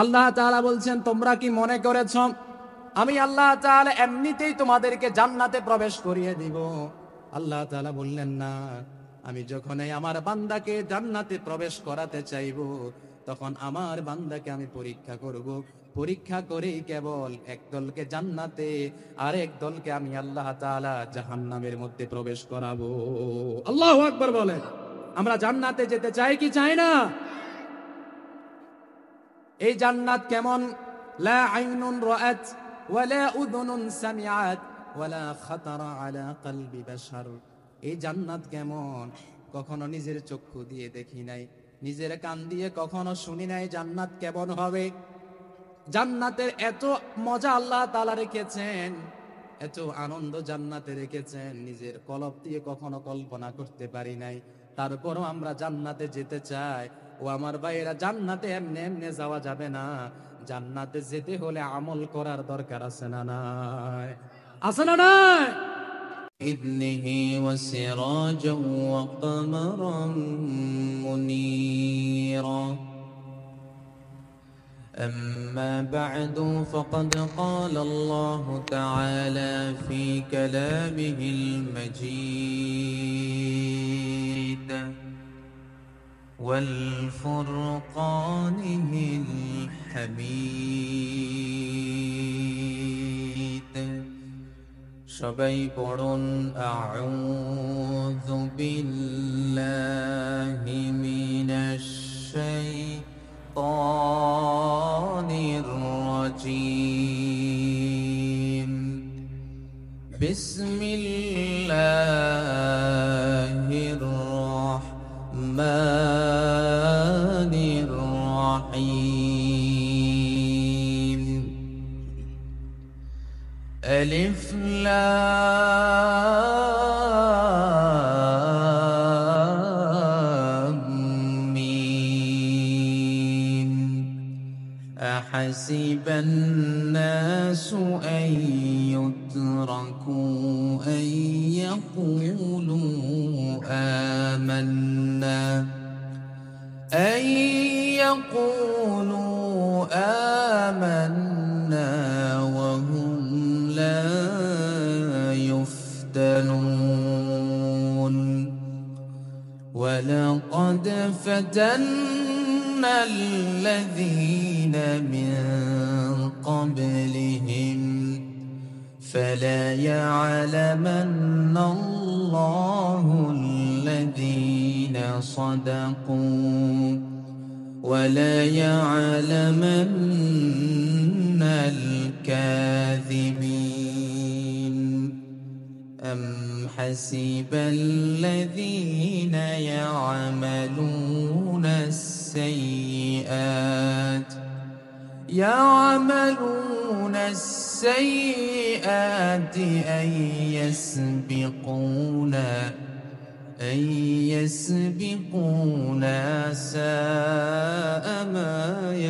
আল্লাহ তাআলা বলছেন, তোমরা কি মনে করেছ আমি আল্লাহ তাআলা এমনিতেই তোমাদেরকে জান্নাতে প্রবেশ করিয়ে দিব? আল্লাহ তাআলা বললেন, না, আমি যখনই আমার বান্দাকে জান্নাতে প্রবেশ করাতে চাইব, তখন আমার বান্দাকে আমি পরীক্ষা করব। পরীক্ষা করেই কেবল এক দলকে জান্নাতে আর এক দলকে আমি আল্লাহ তাআলা জাহান্নামের মধ্যে প্রবেশ করাবো। আল্লাহু আকবার বলেন। আমরা জান্নাতে যেতে চাই কি চাই না? এই জান্নাত কেমন? লা আইনুন রাআত ওয়ালা উযুনুন সামিআত ওয়ালা খাতারা আলা কলবি বাশার। এই জান্নাত কেমন? কখনো নিজের চক্ষু দিয়ে দেখি নাই, নিজের কান দিয়ে কখনো শুনি নাই জান্নাত কেমন হবে। জান্নাতের এত মজা আল্লাহ তাআলা রেখেছেন, এত আনন্দ জান্নাতে রেখেছেন, নিজের কলব দিয়ে কখনো কল্পনা করতে পারি নাই। তারপরও আমরা জান্নাতে যেতে চাই। ও আমার ভাইয়েরা, জান্নাতে এমনি এমনি যাওয়া যাবে না। জান্নাতে যেতে হলে আমল করার দরকার আছে না নাই? আছে না নাই? إذنه وسراجا وقمرا منيرا. أما بعد فقد قال الله تعالى في كلامه المجيد والفرقانه الحميد. সবাই পড়ুন আউযু বিল্লাহি মিনাশ শাইতানির রাজীম. বিসমিল্লাহির রাহমানির রাহিম. ألف لام ميم. أحسب الناس أن يتركوا أن يقولوا آمنا وهم لا يفتنون. ولقد فتنا الذين من قبلهم فليعلمن الله الذين صدقوا وليعلمن الكاذبين. أم حسب الذين يعملون السيئات أن يسبقونا ساء ما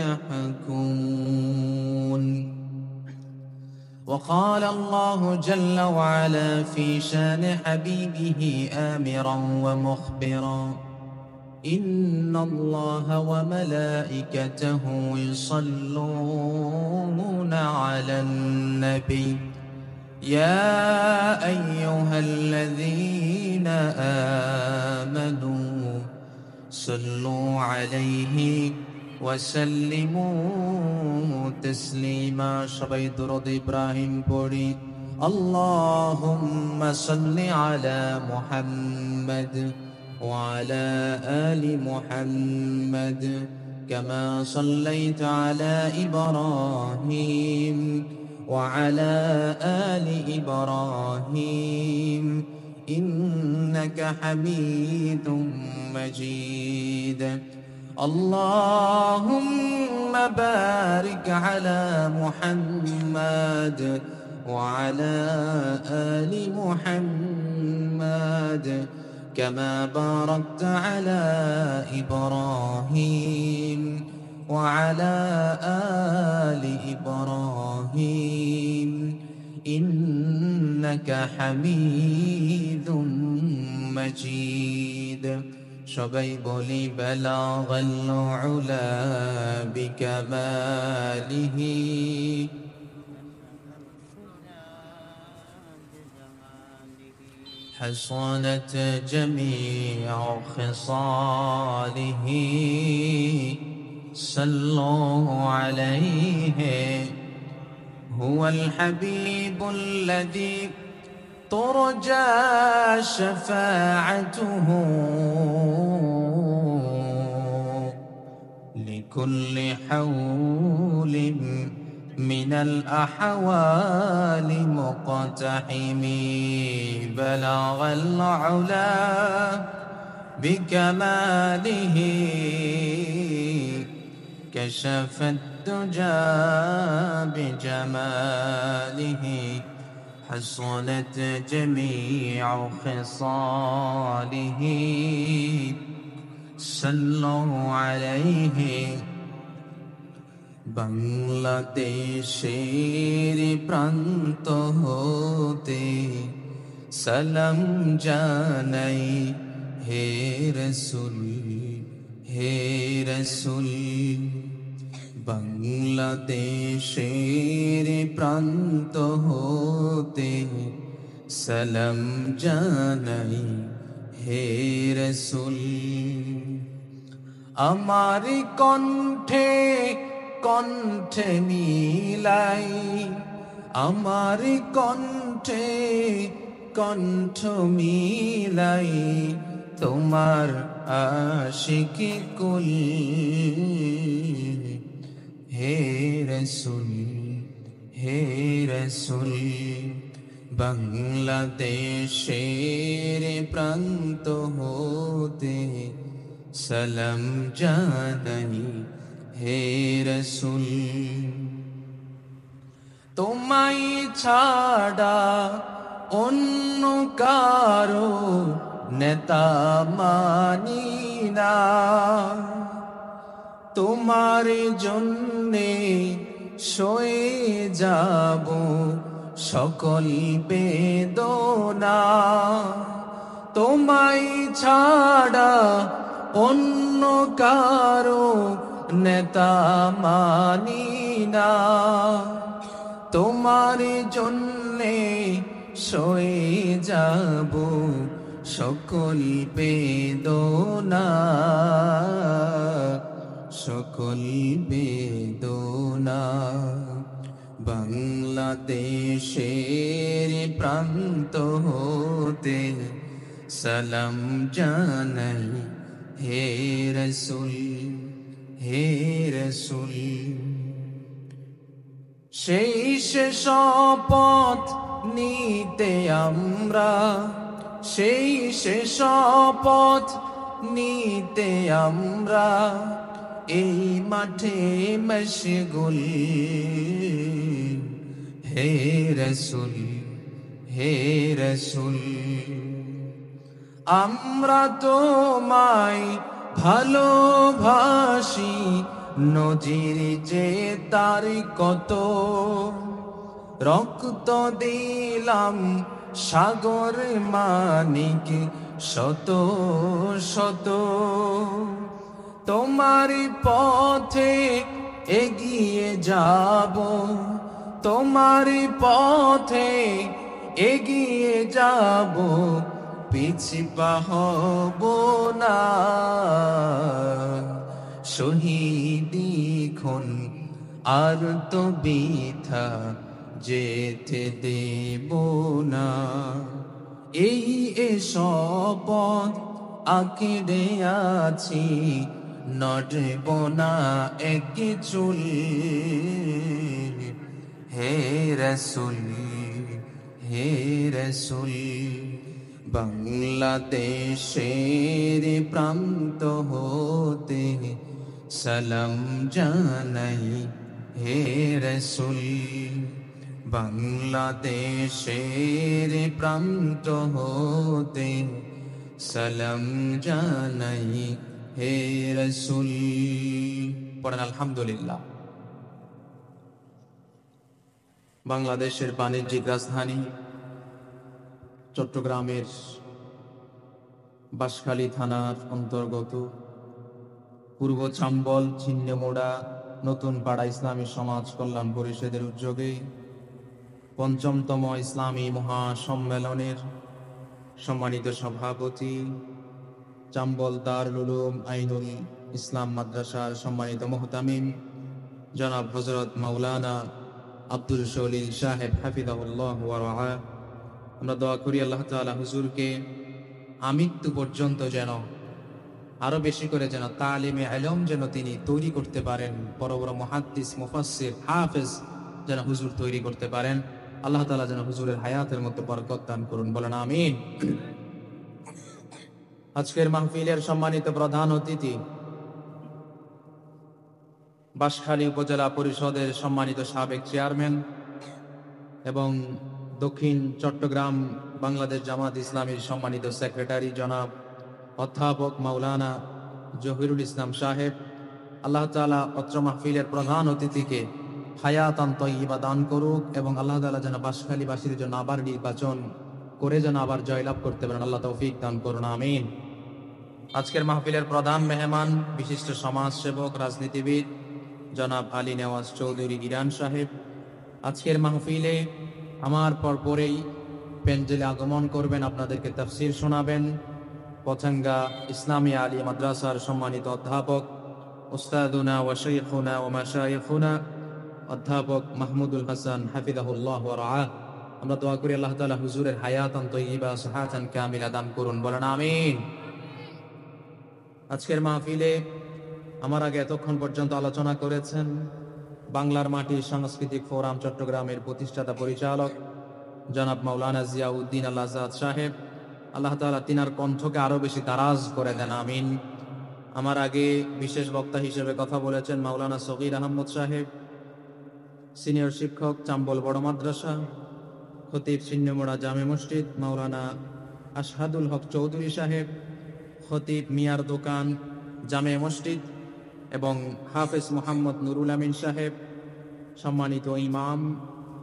يحكمون. وقال الله جل وعلا في شان حبيبه آمرا ومخبرا: إن الله وملائكته يصلون على النبي يا أيها الذين آمنوا صلوا عليه وسلموا تسليما. সবাই দরুদ ইব্রাহিম পড়ি। اللهم صل على محمد وعلى آل محمد كما صليت على إبراهيم وعلى آل إبراهيم إنك حميد مجيد. اللهم بارك على محمد وعلى آل محمد كما باركت على إبراهيم وعلى آل إبراهيم إنك حميد مجيد. সবাই বলি বালাগাল উলা বিকামালিহি حصلت جميع خصاله صلوا عليه هو الحبيب الذي ترجى شفاعته لكل حول من الأحوال مقتحم بلغ العلا بكماله كشف الدجى بجماله حصلت جميع خصاله صلوا عليه বাংলাদেশের প্রান্ত হতে সালাম জানাই হে রসুল হে রসুল বাংলাদেশের প্রান্ত হতে সালাম জানাই হে রসুল আমার কণ্ঠে কণ্ঠে মিলাই আমার কণ্ঠে কণ্ঠ মিলাই তোমার আশিকি কুল হে রসুল হে রসুল বাংলাদেশের প্রান্ত হতে সালাম জানাই হে রসুল তোমায় ছাড়া অন্য কারো নেতা মানি না তোমার জন্যে সয়ে যাব সকল বেদনা তোমায় ছাড়া অন্য কারো নেতা মানি না তোমার জন্যে সয়ে যাব সকল বেদনা সকল বেদনা বাংলাদেশের প্রান্ত হতে সালাম জানাই হে রসুল হে রসুল সেই শপথ নিতে আমরা সেই শপথ নিতে আমরা এই মাঠে মশগুল হে রসুল হে রসুল আমরা তোমায় ভালোবাসি নজির যে তার কত রক্ত দিলাম সাগর মানিক শত শত তোমার পথে এগিয়ে যাব তোমার পথে এগিয়ে যাব পিছপা হব না শহীদি খুন আর তো বৃথা যেতে দেব না এই শপথ আঁকড়ে আছি নড়ব না এক চুল হে রসুল হে রসুল বাংলাদেশের প্রান্ত হতে সালাম জানাই হে রসুল বাংলাদেশের প্রান্ত হতে সালাম জানাই হে রসুল পড়েন আলহামদুলিল্লাহ। বাংলাদেশের বাণিজ্যিক রাজধানী চট্টগ্রামের বাঁশখালী থানার অন্তর্গত পূর্ব চাম্বল ছিন্নমোড়া নতুন পাড়া ইসলামী সমাজ কল্যাণ পরিষদের উদ্যোগে ৫ম ইসলামী মহাসম্মেলনের সম্মানিত সভাপতি, চাম্বল দারুল উলুম আইনুল ইসলাম মাদ্রাসার সম্মানিত মুহতামিম জনাব হযরত মাওলানা আব্দুল সলিল সাহেব হাফিজাহুল্লাহ ওয়া রাআ। আমরা দোয়া করি আল্লাহ তাআলা হুজুরকে আমৃত্যু পর্যন্ত যেন আরো বেশি করে যেন তালিমে ইলম যেন তিনি তৈরি করতে পারেন, বড় বড় মুহাদ্দিস মুফাসসির হাফেজ যেন হুজুর তৈরি করতে পারেন। আল্লাহ তাআলা যেন হুজুরের হায়াতের মধ্যে বরকত দান করুন, বলেন আমিন। আজকের মাহফিলের সম্মানিত প্রধান অতিথি, বাঁশখালী উপজেলা পরিষদের সম্মানিত সাবেক চেয়ারম্যান এবং দক্ষিণ চট্টগ্রাম বাংলাদেশ জামাত ইসলামীর সম্মানিত সেক্রেটারি জনাব অধ্যাপক মাওলানা জহিরুল ইসলাম সাহেব, আল্লাহ তাআলা অত্র মাহফিলের প্রধান অতিথিকে হায়াতান তয়্যিবা দান করুক এবং আল্লাহ তাআলা যেন বাঁশখালীবাসীর জন্য আবার নির্বাচন করে যেন আবার জয়লাভ করতে পারেন, আল্লাহ তৌফিক দান করুন, আমিন। আজকের মাহফিলের প্রধান মেহমান বিশিষ্ট সমাজসেবক রাজনীতিবিদ জনাব আলী নেওয়াজ চৌধুরী ইরান সাহেব। আজকের মাহফিলে আমার পরপরেই প্যান্ডেলে আগমন করবেন, আপনাদেরকে তাফসীর শোনাবেন পছঙ্গা ইসলামী আলী মাদ্রাসার সম্মানিত অধ্যাপক উস্তাদুনা ওয়া শাইখুনা ওয়া মাশায়েখুনা অধ্যাপক মাহমুদুল হাসান হাফিজাহুল্লাহ ওয়া রাআ। আমরা দোয়া করি আল্লাহ তাআলা হুজুরের হায়াতান তয়্যিবা সিহাতান কামিলা দান করুন, বলেন আমিন। আজকের মাহফিলে আমার আগে এতক্ষণ পর্যন্ত আলোচনা করেছেন বাংলার মাটি সাংস্কৃতিক ফোরাম চট্টগ্রামের প্রতিষ্ঠাতা পরিচালক জনাব মাওলানা জিয়াউদ্দিন আল আজাদ সাহেব। আল্লাহ তাআলা তিনার কণ্ঠকে আরো বেশি দারাজ করে দেন, আমিন। আমার আগে বিশেষ বক্তা হিসেবে কথা বলেছেন মাওলানা সগীর আহমদ সাহেব, সিনিয়র শিক্ষক চাম্বল বড় মাদ্রাসা, খতিব ছিন্নমোড়া জামে মসজিদ মাওলানা আশহাদুল হক চৌধুরী সাহেব, খতিব মিয়ার দোকান জামে মসজিদ এবং হাফেজ মোহাম্মদ নুরুল আমিন সাহেব, সম্মানিত ইমাম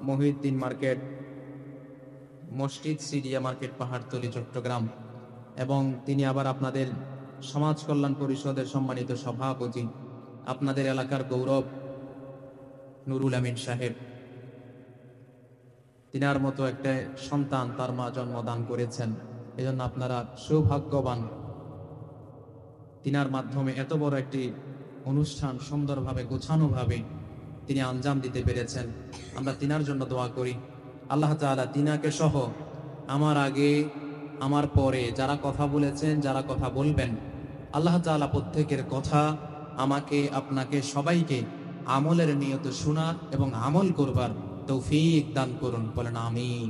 মহিউদ্দিন মার্কেট মসজিদ সিরিয়া মার্কেট পাহাড়তলী চট্টগ্রাম, এবং তিনি আবার আপনাদের সমাজ কল্যাণ পরিষদের সম্মানিত সভাপতি, আপনাদের এলাকার গৌরব নুরুল আমিন সাহেব। তিনার মতো একটা সন্তান তার মা জন্মদান করেছেন, এজন্য আপনারা সৌভাগ্যবান। তিনার মাধ্যমে এত বড় একটি অনুষ্ঠান সুন্দরভাবে গোছানোভাবে তিনি আঞ্জাম দিতে পেরেছেন। আমরা তিনার জন্য দোয়া করি আল্লাহ তাআলা তিনাকে সহ আমার আগে আমার পরে যারা কথা বলেছেন, যারা কথা বলবেন, আল্লাহ তাআলা প্রত্যেকের কথা আমাকে আপনাকে সবাইকে আমলের নিয়ত শোনার এবং আমল করবার তৌফিক দান করুন, বলেন আমিন।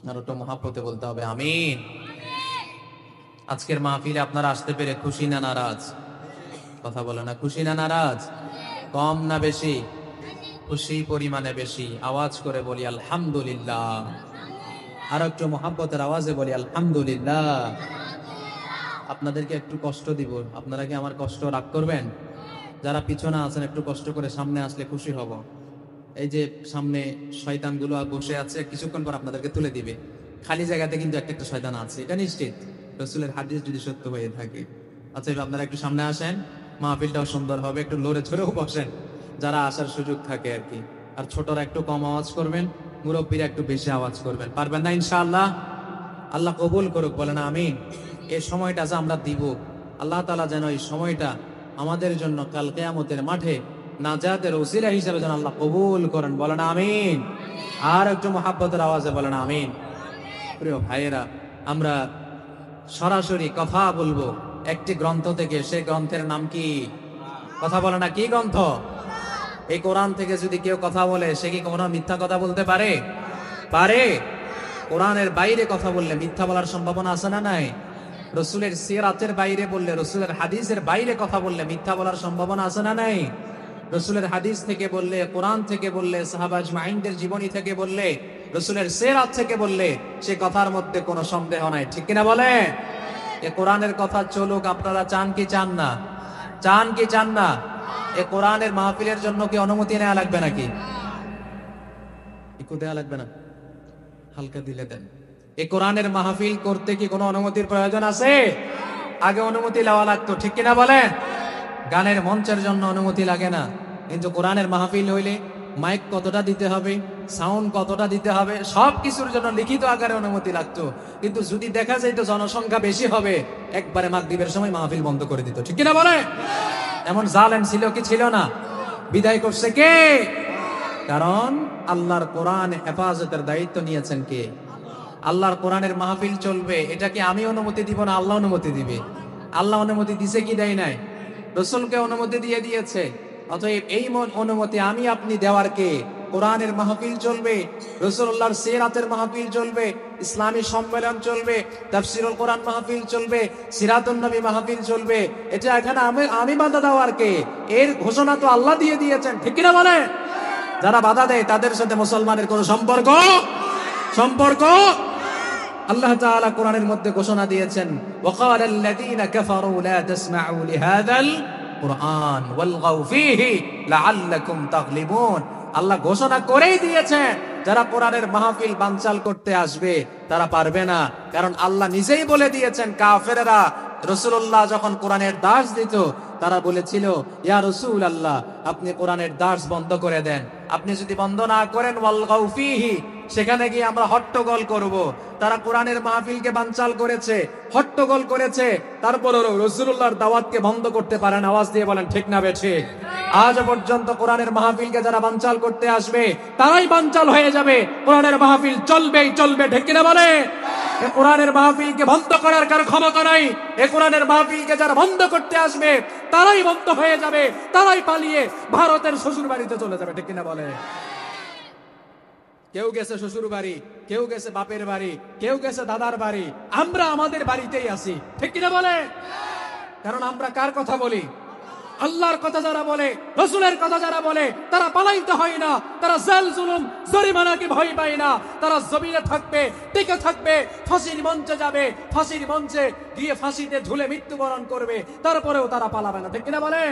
আর ওটা মহাব্বতে বলতে হবে আমিন। আজকের মাহফিলে আপনারা আসতে পেরে খুশি না নারাজ? কথা বলে না, খুশি না নারাজ? কম না বেশি? খুশি পরিমাণে বেশি। আওয়াজ করে বলি আলহামদুলিল্লাহ। আর একটু মহাব্বতের আওয়াজে বলি আলহামদুলিল্লাহ। আপনাদেরকে একটু কষ্ট দিব, আপনারা কি আমার কষ্ট রাগ করবেন? যারা পিছনে আছেন একটু কষ্ট করে সামনে আসলে খুশি হব। এই যে সামনে শয়তানগুলো বসে আছে, কিছুক্ষণ পর আপনাদেরকে তুলে দিবে। খালি জায়গাতে কিন্তু একটা একটা শয়তান আছে, এটা নিশ্চিত, রাসূলের হাদিস যদি সত্য হয়ে থাকে। আচ্ছা, এবার আপনারা একটু সামনে আসেন, মাহফিলটাও সুন্দর হবে, একটু লড়ে ছড়েও বসেন যারা আসার সুযোগ থাকে আর কি। আর ছোটরা একটু কম আওয়াজ করবেন, মুরব্বীরা একটু বেশি আওয়াজ করবেন। পারবেন না ইনশাআল্লাহ? আল্লাহ কবুল করুক, বলেন আমিন। এই সময়টা যে আমরা দিব, আল্লাহ তাআলা যেন এই সময়টা আমাদের জন্য কাল কিয়ামতের মাঠে নাজাতের ওসিলা হিসেবে যেন আল্লাহ কবুল করেন, বলেন আমিন। আর একটু মহাব্বতের আওয়াজে বলেন আমিন। প্রিয় ভাইয়েরা, আমরা সরাসরি কথা বলবো একটি গ্রন্থ থেকে। সেই গ্রন্থের নাম কি? কথা বলে না, কি গ্রন্থ? এই কোরআন থেকে যদি কেউ কথা বলে, সে কি কোনো মিথ্যা কথা বলতে পারে? পারে? কোরআনের বাইরে কথা বললে মিথ্যা বলার সম্ভাবনা আছে না নাই? রসুলের সিরাতের বাইরে বললে, রসুলের হাদিসের বাইরে কথা বললে মিথ্যা বলার সম্ভাবনা আছে না নাই? রসুলের হাদিস থেকে বললে, কোরআন থেকে বললে, সাহাবা আজমাইনদের জীবনী থেকে বললে, রসুলের সিরাত থেকে বললে, সে কথার মধ্যে কোনো সন্দেহ নাই, ঠিক কিনা বলে? এ কোরআনের কথা চলুক, আপনারা চান কি চান না? চান কি চান না? এ কোরআনের মাহফিলের জন্য কি অনুমতি নেওয়া লাগবে নাকি? একটু দেওয়া লাগবে না? হালকা দিলে দেন। এই কোরআনের মাহফিল করতে কি কোনো অনুমতির প্রয়োজন আছে? আগে অনুমতি নেওয়া লাগতো, ঠিক কিনা বলেন? গানের মঞ্চের জন্য অনুমতি লাগে না, কিন্তু কোরআনের মাহফিল হইলে মাইক কতটা দিতে হবে, সাউন্ড কতটা দিতে হবে, সব কিছুর জন্য লিখিত আকারে অনুমতি লাগতো। কিন্তু যদি দেখা যায় তো জনসংখ্যা বেশি হবে, একবারে মাগরিবের সময় মাহফিল বন্ধ করে দিত, ঠিক কিনা বলে? এমন জালেম ছিল কি ছিল না? বিদায় করছে কে? কারণ আল্লাহর কোরআন হেফাজতের দায়িত্ব নিয়েছেন কে? আল্লাহর কোরআনের মাহফিল চলবে, এটা কি আমি অনুমতি দিব না আল্লাহ অনুমতি দিবে? আল্লাহ অনুমতি দিছে কি দেয় নাই? রসুলকে অনুমতি দিয়ে দিয়েছে। অতএব এই অনুমতি আমি আপনি দেওয়ার কে? কোরআনের মাহফিল চলবে, রাসূলুল্লাহর সিরাতের মাহফিল চলবে, ইসলামী সম্মেলন চলবে, তাফসীরুল কোরআন মাহফিল চলবে, সিরাতুন নবী মাহফিল চলবে। এটা এখানে আমি বাধা দেওয়ার কে? এর ঘোষণা তো আল্লাহ দিয়ে দিয়েছেন, ঠিক কিনা বলে? যারা বাধা দেয় তাদের সাথে মুসলমানের কোনো সম্পর্ক আল্লাহ তাআলা কোরআনের মধ্যে ঘোষণা দিয়েছেন, ওয়াকালাল্লাযীনা কাফারু লা তাসমাউ লিহাযাল কুরআন ওয়ালগাউ ফীহি লাআল্লাকুম তাগলিবুন। আল্লাহ ঘোষণা করেই দিয়েছেন যারা কোরআনের মাহফিল বানচাল করতে আসবে তারা পারবে না। কারণ আল্লাহ নিজেই বলে দিয়েছেন, কাফেররা রাসূলুল্লাহ যখন কোরআনের দাস দিত তারা বলেছিল, ইয়া রাসূলুল্লাহ আপনি কোরআনের দাস বন্ধ করে দেন। আপনি যদি বন্ধ না করেন, ওয়ালগাউ ফীহি, সেখানে গিয়ে আমরা হট্টগোল করব। তারা কোরআনের মাহফিলকে বানচাল করেছে, হট্টগোল করেছে, তারপরেও রাসূলুল্লাহর দাওয়াতকে বন্ধ করতে পারেন। আওয়াজ দিয়ে বলেন ঠিক না বেঠিক? আজ পর্যন্ত কোরআনের মাহফিলকে যারা বানচাল করতে আসবে তারাই বানচাল হয়ে যাবে। কোরআনের মাহফিল চলবেই চলবে, ঠিক কিনা বলে? এই কোরআনের মাহফিলকে বন্ধ করার কারো ক্ষমতা নাই। এই কোরআনের মাহফিলকে যারা বন্ধ করতে আসবে তারাই বন্ধ হয়ে যাবে, তারাই পালিয়ে ভারতের শ্বশুর বাড়িতে চলে যাবে, ঠিক কিনা বলে? কেউ গেছে শ্বশুর বাড়ি, কেউ গেছে বাপের বাড়ি, কেউ গেছে দাদার বাড়ি, আমরা আমাদের বাড়িতেই আছি, ঠিক কিনা বলে? কারণ আমরা কার কথা বলি? আল্লাহর কথা যারা বলে, রাসূলের কথা যারা বলে, তারা পালাইতে হয় না, তারা জেল জুলুম জরিমানাকে ভয় পায় না। তারা জমিনে থাকবে, টিকে থাকবে, ফাঁসির মঞ্চে যাবে, ফাঁসির মঞ্চে গিয়ে ফাঁসিতে ঝুলে মৃত্যুবরণ করবে, তারপরেও তারা পালাবে না, ঠিক কিনা বলে?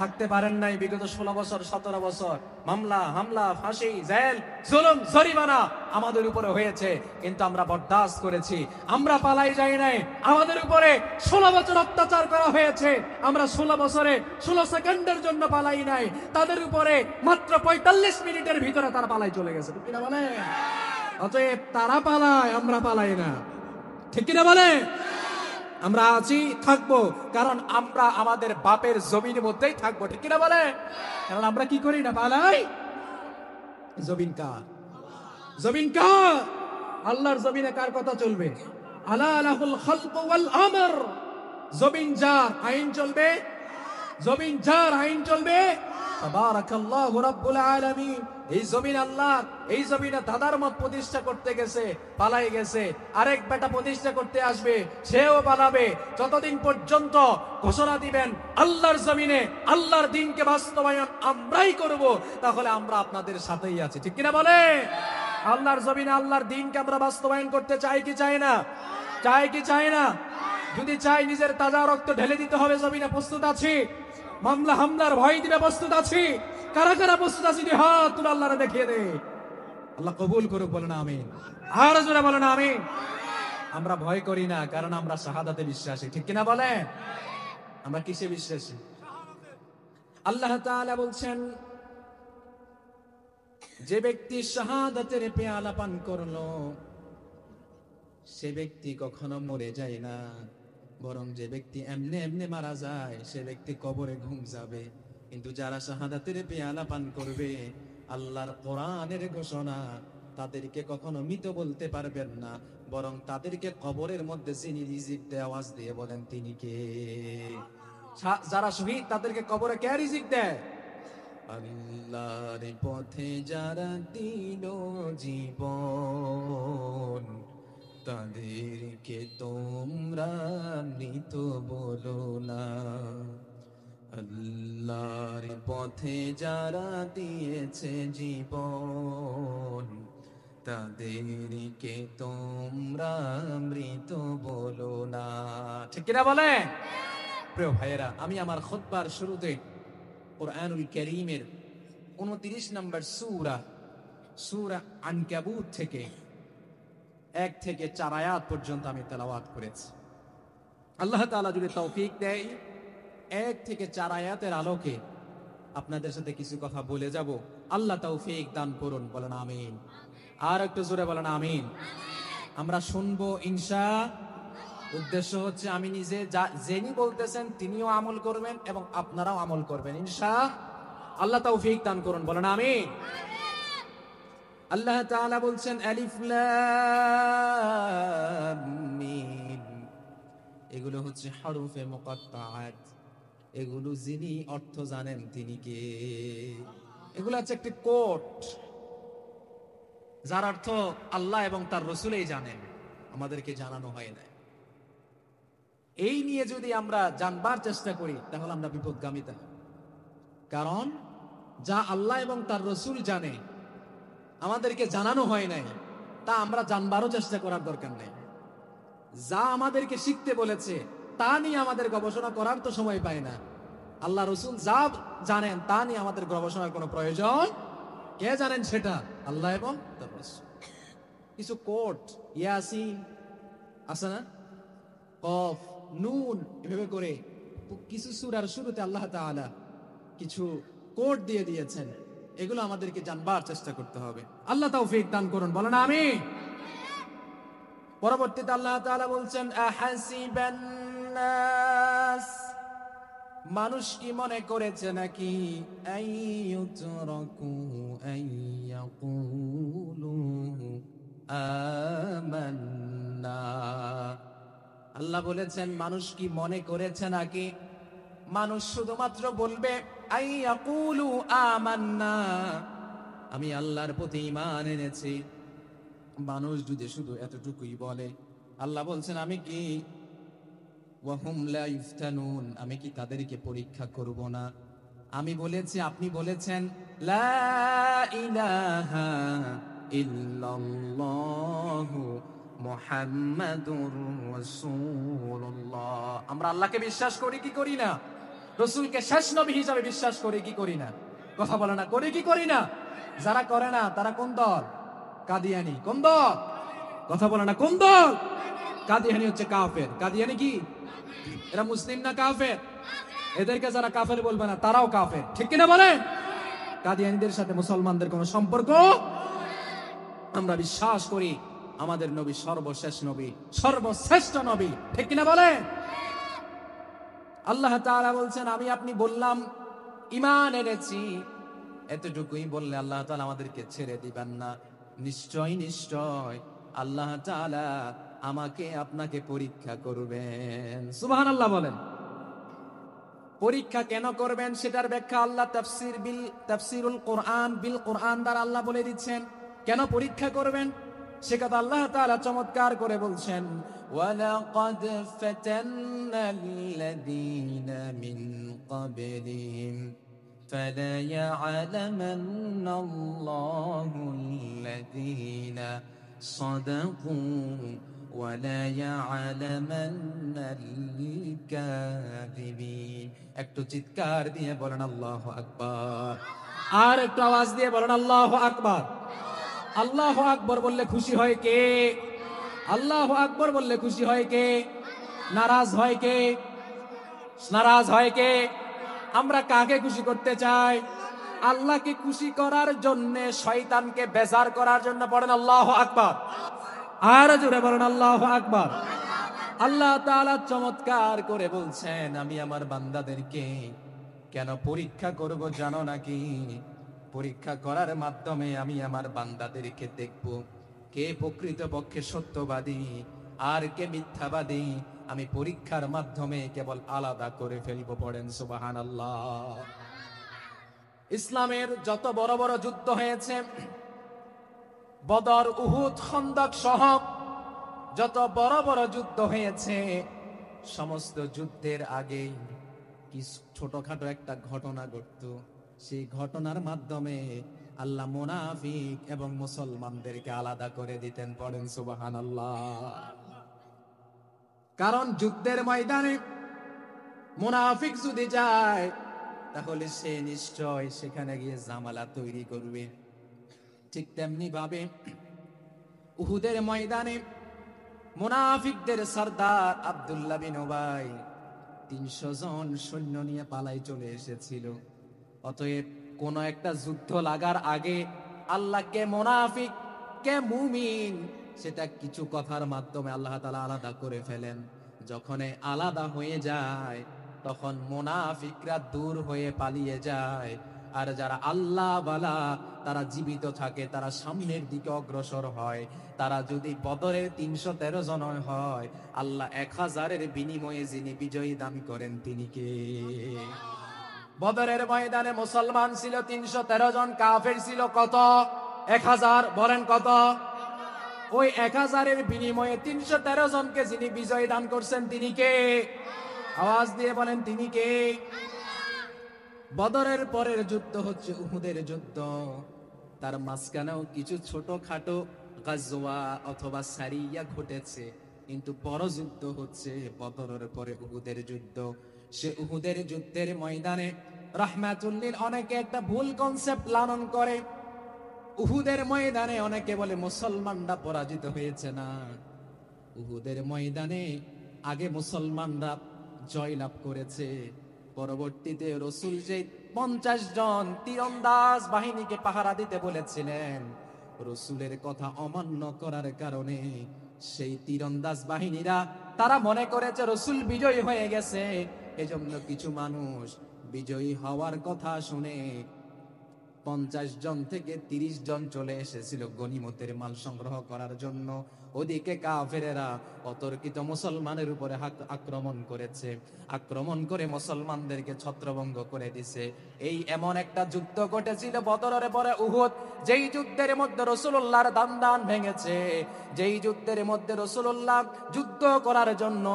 থাকতে পারেন নাই বিগত 16 বছর 17 বছর, মামলা হামলা, ফাঁসি, জেল, জুলুম জরিমানা আমাদের উপরে হয়েছে, কিন্তু আমরা বরদাস্ত করেছি, আমরা পালাই যাই নাই। আমাদের উপরে 16 বছর অত্যাচার করা হয়েছে, আমরা 16 বছরে 16 সেকেন্ডের জন্য পালাই নাই। তাদের উপরে মাত্র 45 মিনিটের ভিতরে তারা পালাই চলে গেছে, ঠিক কিনা বলে? অতএব তারা পালায়, আমরা পালাই না, ঠিক কিনা বলে? আমরা আছি, থাকবো, কারণ আমরা আমাদের বাপের জমিনের মধ্যেই থাকবো, ঠিক কিনা বলে? কারণ আমরা কি করি না, পালাই। জমিন কার? জমিন কার? আল্লাহর জমিনে কার কথা চলবে? আলা লাহুল খালকু ওয়াল আমর। জমিন যার, আইন চলবে। জমিন যার, আইন চলবে। তাবারাকাল্লাহু রাব্বুল আলামিন। এই জমিন আল্লাহ, এই জমিনে দাদার মত প্রতিষ্ঠা করতে গেছে, পালাই গেছে। আরেক বেটা প্রতিষ্ঠা করতে আসবে, সেও পালাবে। যতদিন পর্যন্ত ঘোষণা দিবেন আল্লাহর জমিনে আল্লাহর দ্বীনকে বাস্তবায়ন আমরাই করব, তাহলে আমরা আপনাদের সাথেই আছি, ঠিক কিনা বলে? আল্লাহর জমিনে আল্লাহর দ্বীনকে আমরা বাস্তবায়ন করতে চাই কি চাই না? চাই কি চাই না? যদি চাই, নিজের তাজা রক্ত ঢেলে দিতে হবে জমিনে, প্রস্তুত আছি। মামলা হামলার ভয় দিবে, প্রস্তুত আছি। কারা কারা প্রস্তুত আছি? হাত তুলে আল্লাহরে দেখিয়ে দে। আল্লাহ কবুল করুক, বলেন আমিন। আর জোরে বলেন আমিন। আমরা ভয় করি না, কারণ আমরা শাহাদাতে বিশ্বাসী, ঠিক কিনা বলে? আমরা কিসে বিশ্বাসী? আল্লাহ তাআলা বলছেন, যে ব্যক্তি শাহাদাতের পেয়ালা পান করলো সে ব্যক্তি কখনো মরে যায় না, বরং যে ব্যক্তি এমনে এমনে মারা যায় সে ব্যক্তি কবরে ঘুম যাবে। কিন্তু যারা শাহাদাতের পেয়ালা পান করবে, আল্লাহর কোরআনের ঘোষণা, তাদেরকে কখনো মৃত বলতে পারবেন না, বরং তাদেরকে কবরের মধ্যে যিনি রিজিক দেয়, আওয়াজ দিয়ে বলেন তিনি কে? যারা শহীদ তাদেরকে কবরে কে রিজিক দেয়? আল্লাহর পথে যারা দিল জীবন, তাদেরকে তোমরা মৃত বলো না। আল্লাহর পথে যারা দিয়েছে জীবন, তাদেরকে তোমরা মৃত বলো না, ঠিক কিনা বলে? প্রিয় ভাইয়েরা, আমি আমার খুতবার শুরুতে কুরআনুল কারীমের 29 নম্বর সূরা আনকাবুত থেকে 1 থেকে 4 আয়াত পর্যন্ত আমি তেলাওয়াত করেছি। আল্লাহ তাআলা যদি তৌফিক দেয় 1 থেকে 4 আয়াতের আলোকে আপনাদের সাথে কিছু কথা বলে যাব। আল্লাহ তৌফিক দান করুন, বলেন আমিন। আর একটু জোরে বলেন আমিন। আমরা শুনবো উদ্দেশ্য হচ্ছে আমি নিজে যিনি বলতেছেন তিনিও আমল করবেন এবং আপনারাও আমল করবেন আল্লাহ তৌফিক দান করুন, বলেন আমিন। আল্লাহ তাআলা বলছেন আলিফ লাম মিম, এগুলো হচ্ছে হরফে মুকাত্তাআত, এগুলো যিনি অর্থ জানেন তিনি কে? এগুলো হচ্ছে একটি কোড যার অর্থ আল্লাহ এবং তার রাসূলই জানেন, আমাদেরকে জানানো হয় না। এই নিয়ে যদি আমরা জানবার চেষ্টা করি তাহলে আমরা বিপদগামিতা, কারণ যা আল্লাহ এবং তার রাসূল জানে আমাদেরকে জানানো হয় নাই, তা আমরা জানবারও চেষ্টা করার দরকার নেই। যা আমাদেরকে শিখতে বলেছে তা নিয়ে আমাদের গবেষণা করার তো সময় পাই না। আল্লাহ রাসূল যা জানেন তা নিয়ে আমাদের গবেষণার কোনো প্রয়োজন, কে জানেন সেটা? আল্লাহ এবং তার রাসূল। কিছু কোড ইয়াসিন আছে না, কফ, নুন, এভাবে করে কিছু সূরার শুরুতে আল্লাহ তাআলা কিছু কোড দিয়ে দিয়েছেন, এগুলো আমাদেরকে জানবার চেষ্টা করতে হবে। আল্লাহ তৌফিক দান করুন, বলেন আমিন। পরবর্তীতে আল্লাহ তাআলা বলছেন আহাসিবান নাস, মানুষ কি মনে করেছে নাকি আইয়ুতরাকু আইয়াকুলু আমান্না, আল্লাহ বলেছেন মানুষ কি মনে করেছে নাকি মানুষ শুধুমাত্র বলবে আইয়াকুলু আমান্না, আমি আল্লাহর প্রতি ঈমান এনেছি। মানুষ যদি শুধু এতটুকুই বলে, আল্লাহ বলছেন আমি কি ওয়াহুম লা ইফতানুন, আমি কি তাদেরকে পরীক্ষা করব না? আমি বলেছি, আপনি বলেছেন লা ইলাহা ইল্লাল্লাহু মুহাম্মাদুর রাসূলুল্লাহ, আমরা আল্লাহকে বিশ্বাস করি কি করি না? রাসূলকে শেষ নবী হিসাবে বিশ্বাস করি কি করি না? কথা বলে না, করি কি করি না? যারা করে না তারা কোন দল? কাদিয়ানি। কোন দল? কথা বলে না, কোন দল? কাদিয়ানি হচ্ছে কাফের। কাদিয়ানি কি? এরা মুসলিম না কাফের? এদেরকে যারা কাফের বলবে না তারাও কাফের, ঠিক কিনা বলেন? কাদিয়ানীদের সাথে মুসলমানদের কোনো সম্পর্ক? আমরা বিশ্বাস করি আমাদের নবী সর্বশেষ নবী, সর্বশ্রেষ্ঠ নবী, ঠিক কিনা বলেন? আল্লাহ তাআলা বলছেন আমি আপনি বললাম ঈমান এনেছি, এতটুকুই বললে আল্লাহ তাআলা আমাদেরকে ছেড়ে দিবেন না। নিশ্চয় নিশ্চয় আল্লাহ তাআলা আমাকে আপনাকে পরীক্ষা করবেন। সুবহানাল্লাহ বলেন। পরীক্ষা কেন করবেন সেটার ব্যাখ্যা আল্লাহ তাফসীরুল কোরআন বিল কোরআন দ্বারা আল্লাহ বলে দিচ্ছেন। কেন পরীক্ষা করবেন সে কথা আল্লাহ তাআলা চমৎকার করে বলছেন, ওয়ালাকাদ ফাতান্নাল্লাযীনা মিন ক্বাবলিহিম ফালায়া'লামান্নাল্লাহুল্লাযীনা সাদাকু ওয়ালায়া'লামান্নাল কাযিবিন। একটু চিৎকার দিয়ে বলেন আল্লাহু আকবার, আর একটু আওয়াজ দিয়ে বলেন আল্লাহু আকবার। আল্লাহু আকবার বললে খুশি হয় কে? আল্লাহু আকবার বললে খুশি হয় কে? নারাজ হয় কে? নারাজ হয় কে? আমরা কাকে খুশি করতে চাই? আল্লাহকে খুশি করার জন্য, শয়তানকে বেজার করার জন্য পড়েন আল্লাহু আকবার। আর জোরে বলেন আল্লাহু আকবার। আল্লাহ তাআলা চমৎকার করে বলছেন আমি আমার বান্দাদেরকে কেন পরীক্ষা করব জানো নাকি? পরীক্ষা করার মাধ্যমে আমি আমার বান্দাদেরকে দেখব কে প্রকৃতপক্ষে সত্যবাদী আর কে মিথ্যাবাদী। আমি পরীক্ষার মাধ্যমে কেবল আলাদা করে ফেলবো, পড়েন সুবহানাল্লাহ। ইসলামের যত বড় বড় যুদ্ধ হয়েছে, বদর, উহুদ, খন্দক সহ যত বড় বড় যুদ্ধ হয়েছে, সমস্ত যুদ্ধের আগে কি ছোটখাটো একটা ঘটনা ঘটতো, সেই ঘটনার মাধ্যমে আল্লাহ মুনাফিক এবং মুসলমানদেরকে আলাদা করে দিতেন, পড়েন সুবহানাল্লাহ। কারণ যুদ্ধের ময়দানে মুনাফিক যদি যায় তাহলে সে নিশ্চয় সেখানে গিয়ে ঝামেলা তৈরি করবে। ঠিক তেমনি ভাবে উহুদের ময়দানে মুনাফিকদের সর্দার আব্দুল্লাহ বিন উবাই 300 জন সৈন্য নিয়ে পালাই চলে এসেছিল। অতএব কোন একটা যুদ্ধ লাগার আগে আল্লাহ কে মুনাফিক কে মুমিন সেটা কিছু কথার মাধ্যমে আল্লাহ তাআলা আলাদা করে ফেলেন। যখন আলাদা হয়ে যায় তখন মুনাফিকরা দূর হয়ে পালিয়ে যায়, আর যারা আল্লাহ ওয়ালা তারা জীবিত থাকে, তারা সামনের দিকে অগ্রসর হয়। তারা যদি বদরের 313 জন হয়, আল্লাহ 1000-এর বিনিময়ে যিনি বিজয়ী দান করেন তিনি কে? বদরের ময়দানে মুসলমান ছিল 313 জন, কাফের ছিল কত? 1000। বলেন কত? ওই 1000-এর বিনিময়ে 313 জনকে যিনি বিজয় দান করছেন তিনি কে? আওয়াজ দিয়ে বলেন তিনি কে? বদরের পরের যুদ্ধ হচ্ছে উহুদের যুদ্ধ। তার মাঝখানেও কিছু ছোটখাটো গাজওয়া অথবা সারিয়া ঘটেছে, কিন্তু বড় যুদ্ধ হচ্ছে বদরের পরে উহুদের যুদ্ধ। সে উহুদের যুদ্ধের ময়দানে রাহমাতুল্লিল অনেকে একটা ভুল কনসেপ্ট লালন করে। উহুদের ময়দানে অনেকে বলে মুসলমানরা পরাজিত হয়েছে। না, উহুদের ময়দানে আগে মুসলমানরা জয়লাভ করেছে। পরবর্তীতে রসুল যে 50 জন তীরন্দাজ বাহিনীকে পাহারা দিতে বলেছিলেন, রসুলের কথা অমান্য করার কারণে সেই তীরন্দাজ বাহিনীরা তারা মনে করেছে রসুল বিজয়ী হয়ে গেছে। এজন্য কিছু মানুষ বিজয়ী হওয়ার কথা শুনে 50 জন থেকে 30 জন চলে এসেছিল গনিমতের মাল সংগ্রহ করার জন্য। ওদিকে কাফেরেরা অতর্কিত মুসলমানের উপরে আক্রমণ করেছে, আক্রমণ করে মুসলমানদেরকে ছত্রভঙ্গ করে দিছে। এই এমন একটা যুদ্ধ ঘটেছিল বদরের পরে উহুদ, যেই যুদ্ধের মধ্যে রাসূলুল্লাহর দান ভেঙেছে, যেই যুদ্ধের মধ্যে রাসূলুল্লাহ যুদ্ধ করার জন্য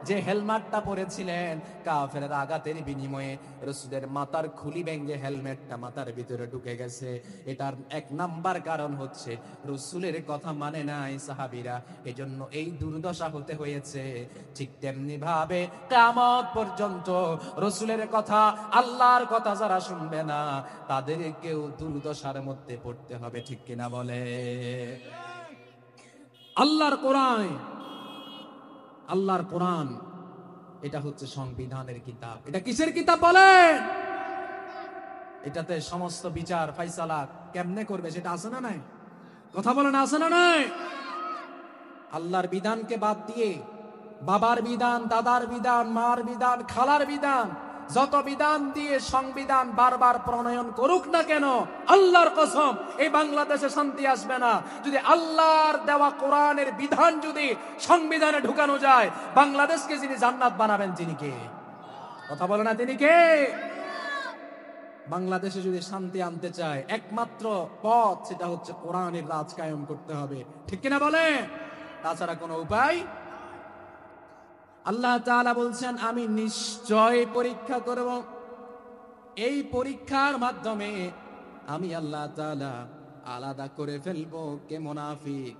যে হেলমেটটা পরেছিলেন, কাফেরের আঘাতের বিনিময়ে রাসূলের মাথার খুলি ভেঙে হেলমেটটা মাথার ভিতরে ঢুকে গেছে। এটার 1 নাম্বার কারণ হচ্ছে রাসূলের কথা মানে নাই সাহাবীরা, এজন্য এই দুর্দশা হতে হয়েছে। ঠিক তেমনি ভাবে কিয়ামত পর্যন্ত রাসূলের কথা, আল্লাহর কথা যারা শুনবে না তাদেরকেও দুর্দশার মধ্যে পড়তে হবে। ঠিক কিনা বলে? আল্লাহর কোরআন এটা হচ্ছে সংবিধানের কিতাব। এটা কিসের কিতাব বলেন? এটাতে সমস্ত বিচার ফাইসালা কেমনে করবে সেটা আছে না নাই? কথা বলেন, আছে না নাই? আল্লাহর বিধানকে বাদ দিয়ে বাবার বিধান, দাদার বিধান, মার বিধান, খালার বিধান, যত বিধান দিয়ে সংবিধান বারবার প্রণয়ন করুক না কেন, আল্লাহর কসম এই বাংলাদেশে শান্তি আসবে না। যদি আল্লাহর দেওয়া কোরআনের বিধান যদি সংবিধানে ঢুকানো যায়, বাংলাদেশকে যিনি জান্নাত বানাবেন তিনি কে? কথা বলে না তিনি কে? বাংলাদেশে যদি শান্তি আনতে চায় একমাত্র পথ সেটা হচ্ছে কোরআনের রাজ কায়েম করতে হবে। ঠিক কিনা বলে? তাছাড়া কোনো উপায়। আল্লাহ তাআলা বলছেন আমি নিশ্চয় পরীক্ষা করব। এই পরীক্ষার মাধ্যমে আমি আল্লাহ তাআলা আলাদা করে ফেলবো কে মুনাফিক,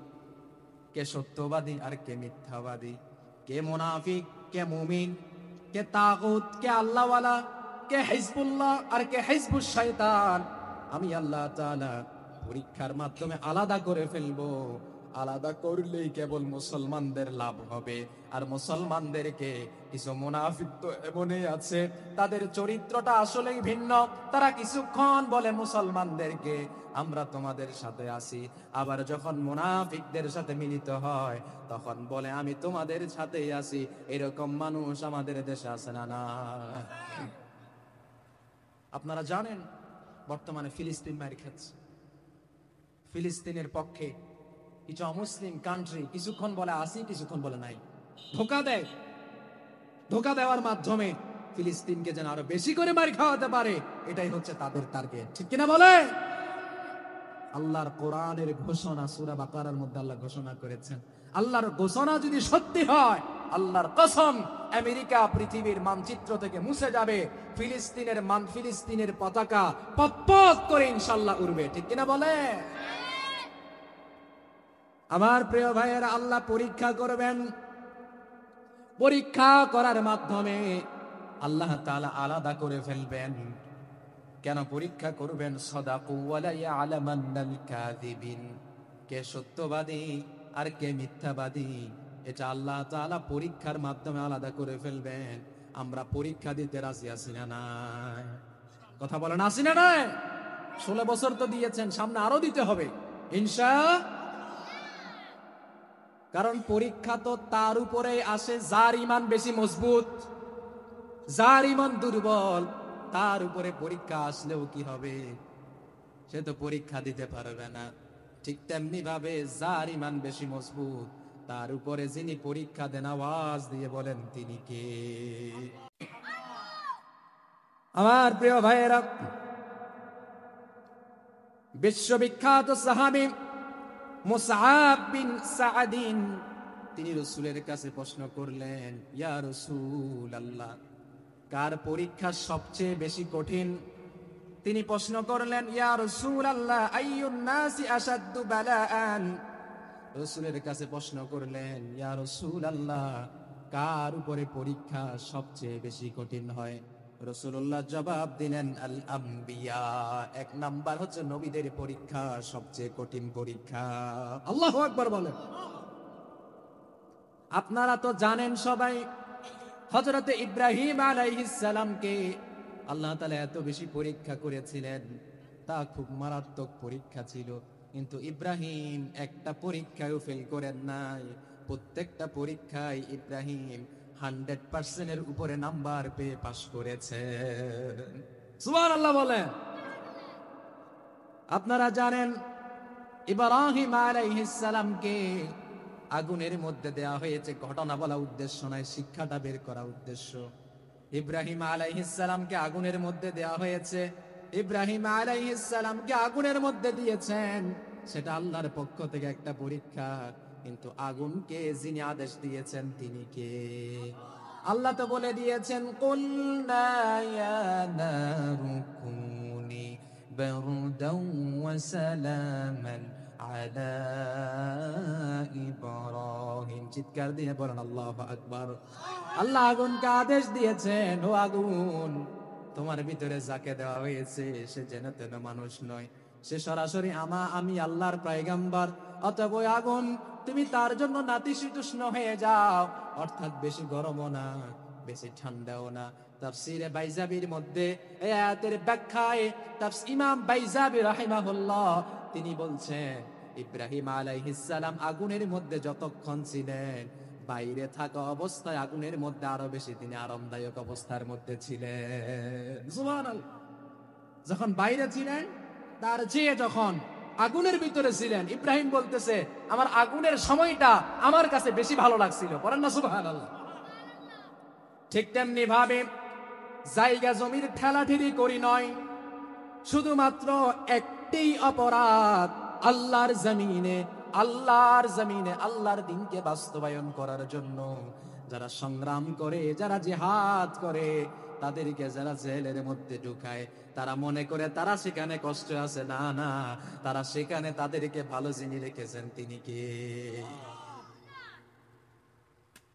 কে সত্যবাদী আর কে মিথ্যাবাদী, কে মুনাফিক, কে মুমিন, কে তাগুত, কে আল্লাহওয়ালা, কে হিজবুল্লাহ আর কে হিজবুশ শয়তান। আমি আল্লাহ তাআলা পরীক্ষার মাধ্যমে আলাদা করে ফেলবো। আলাদা করলেই কেবল মুসলমানদের লাভ হবে। আর মুসলমানদেরকে কিছু মুনাফিক তো এমনই আছে, তাদের চরিত্রটা আসলেই ভিন্ন। তারা কিছুক্ষণ বলে মুসলমানদেরকে আমরা তোমাদের সাথে আছি, আবার যখন মুনাফিকদের সাথে মিলিত হয় তখন বলে আমি তোমাদের সাথেই আছি। এরকম মানুষ আমাদের দেশে আছে না? না, আপনারা জানেন বর্তমানে ফিলিস্তিন মার খাচ্ছে। ফিলিস্তিনের পক্ষে কিছু অমুসলিম কান্ট্রি কিছুক্ষণ বলে আসি, কিছুক্ষণ বলে নাই, ধোকা দেয়। ধোকা দেওয়ার মাধ্যমে ফিলিস্তিনকে যেন আরো বেশি করে মার খাওয়াতে পারে, এটাই হচ্ছে তাদের টার্গেট। ঠিক কিনা বলে? আল্লাহর কোরআনের ঘোষণা সূরা বাকারার মধ্যে আল্লাহ ঘোষণা করেছেন, আল্লাহর ঘোষণা যদি সত্যি হয়, আল্লাহর কসম আমেরিকা পৃথিবীর মানচিত্র থেকে মুছে যাবে। ফিলিস্তিনের পতাকা পপ করে ইনশাআল্লাহ উড়বে। ঠিক কিনা বলে? আমার প্রিয় ভাইয়েরা, আল্লাহ পরীক্ষা করবেন। পরীক্ষা করার মাধ্যমে আল্লাহ তাআলা আলাদা করে ফেলবেন। কেন পরীক্ষা করবেন? সাদাকু ওয়ালা ইয়ালামান্নাল কাযিবিন, কে সত্যবাদী আর কে মিথ্যাবাদী, এটা আল্লাহ তাআলা পরীক্ষার মাধ্যমে আলাদা করে ফেলবেন। আমরা পরীক্ষা দিতে রাজি আছি না নাই? কথা বলেন, আছি না নাই? 16 বছর তো দিয়েছেন, সামনে আরো দিতে হবে কারণ পরীক্ষা তো তার উপরে আসে যার ইমান বেশি মজবুত। যার ইমান দুর্বল তার উপরে পরীক্ষা আসলেও কি হবে? সে তো পরীক্ষা দিতে পারবে না। ঠিক তেমনি ভাবে যার ইমান বেশি মজবুত তার উপরে যিনি পরীক্ষা দেন, আওয়াজ দিয়ে বলেন তিনি কে? আমার প্রিয় ভাইয়েরা, বিশ্ববিখ্যাত সাহাবী মুসআব বিন সাআদিন তিনি রাসূলের কাছে প্রশ্ন করলেন, ইয়া রাসূলুল্লাহ, কার পরীক্ষা সবচেয়ে বেশি কঠিন? তিনি প্রশ্ন করলেন, ইয়া রাসূলুল্লাহ, আইয়ুন নাসি আশাদ্দু বালাআন। রাসূলের কাছে প্রশ্ন করলেন, ইয়া রাসূলুল্লাহ, কার উপরে পরীক্ষা সবচেয়ে বেশি কঠিন হয়? রাসূলুল্লাহ জবাব দিলেন, আল আম্বিয়া। এক নাম্বার হচ্ছে নবীদের পরীক্ষা সবচেয়ে কঠিন পরীক্ষা। আল্লাহু আকবার বলেন। আপনারা তো জানেন সবাই, হযরতে ইব্রাহিম আলাইহিস সালামকে আল্লাহ তাআলা এত বেশি পরীক্ষা করেছিলেন, তা খুব মারাত্মক পরীক্ষা ছিল। কিন্তু ইব্রাহিম একটা পরীক্ষায়ও ফেল করেন নাই। প্রত্যেকটা পরীক্ষায় ইব্রাহিম 100% এর উপরে নাম্বার পেয়ে পাশ করেছে। সুবহানাল্লাহ বলেন। আপনারা জানেন ইব্রাহিম আলাইহিস সালামকে আগুনের মধ্যে দেয়া হয়েছে, ঘটনা বলা উদ্দেশ্য নয়, শিক্ষাটা বের করা উদ্দেশ্য। ইব্রাহিম আলাইহিস সালামকে আগুনের মধ্যে দেয়া হয়েছে, ইব্রাহিম আলাইহিস সালামকে আগুনের মধ্যে দিয়েছেন, সেটা আল্লাহর পক্ষ থেকে একটা পরীক্ষা। কিন্তু আগুনকে যিনি আদেশ দিয়েছেন তিনি কে? আল্লাহ তো বলে দিয়েছেন, কুলনা ইয়া নারু কুনি বারদাও ওয়া সালামান আলা ইব্রাহিম। চিৎকার দিয়ে বলেন আল্লাহু আকবার। আল্লাহ আগুনকে আদেশ দিয়েছেন, ও আগুন, তোমার ভিতরে যাকে দেওয়া হয়েছে সে যেন তেন মানুষ নয়, সে সরাসরি আমি আল্লাহর পয়গম্বর। অতএব আগুন, তুমি তার জন্য নাতিশীতোষ্ণ হয়ে যাও, অর্থাৎ বেশি গরমও না বেশি ঠান্ডাও না। তাফসীরে বাইজাবির মধ্যে এই আয়াতের ব্যাখ্যায় ইমাম বাইজাবি রাহিমাহুল্লাহ তিনি বলছেন, ইব্রাহিম আলাইহিস সালাম আগুনের মধ্যে যতক্ষণ ছিলেন, বাইরে থাকা অবস্থায় আগুনের মধ্যে আরো বেশি তিনি আরামদায়ক অবস্থার মধ্যে ছিলেন। সুবহানাল্লাহ। যখন বাইরে ছিলেন তার চেয়ে যখন আগুনের ভিতরে ছিলেন, ইব্রাহিম বলতেছে, আমার আগুনের সময়টা আমার কাছে বেশি ভালো লাগছিল। বলেন না সুবহানাল্লাহ। ঠিক তেমনি ভাবে জায়গা জমির ঠেলাঠেলি করি নয়, শুধুমাত্র একটি অপরাধ, আল্লাহর জমিনে আল্লাহর দিনকে বাস্তবায়ন করার জন্য যারা সংগ্রাম করে, যারা জিহাদ করে, তাদেরকে যারা জেলের মধ্যে ঢুকায়, তারা মনে করে তারা সেখানে কষ্ট আছে। না না, তারা সেখানে তাদেরকে ভালো যিনি রেখেছেন তিনি কে?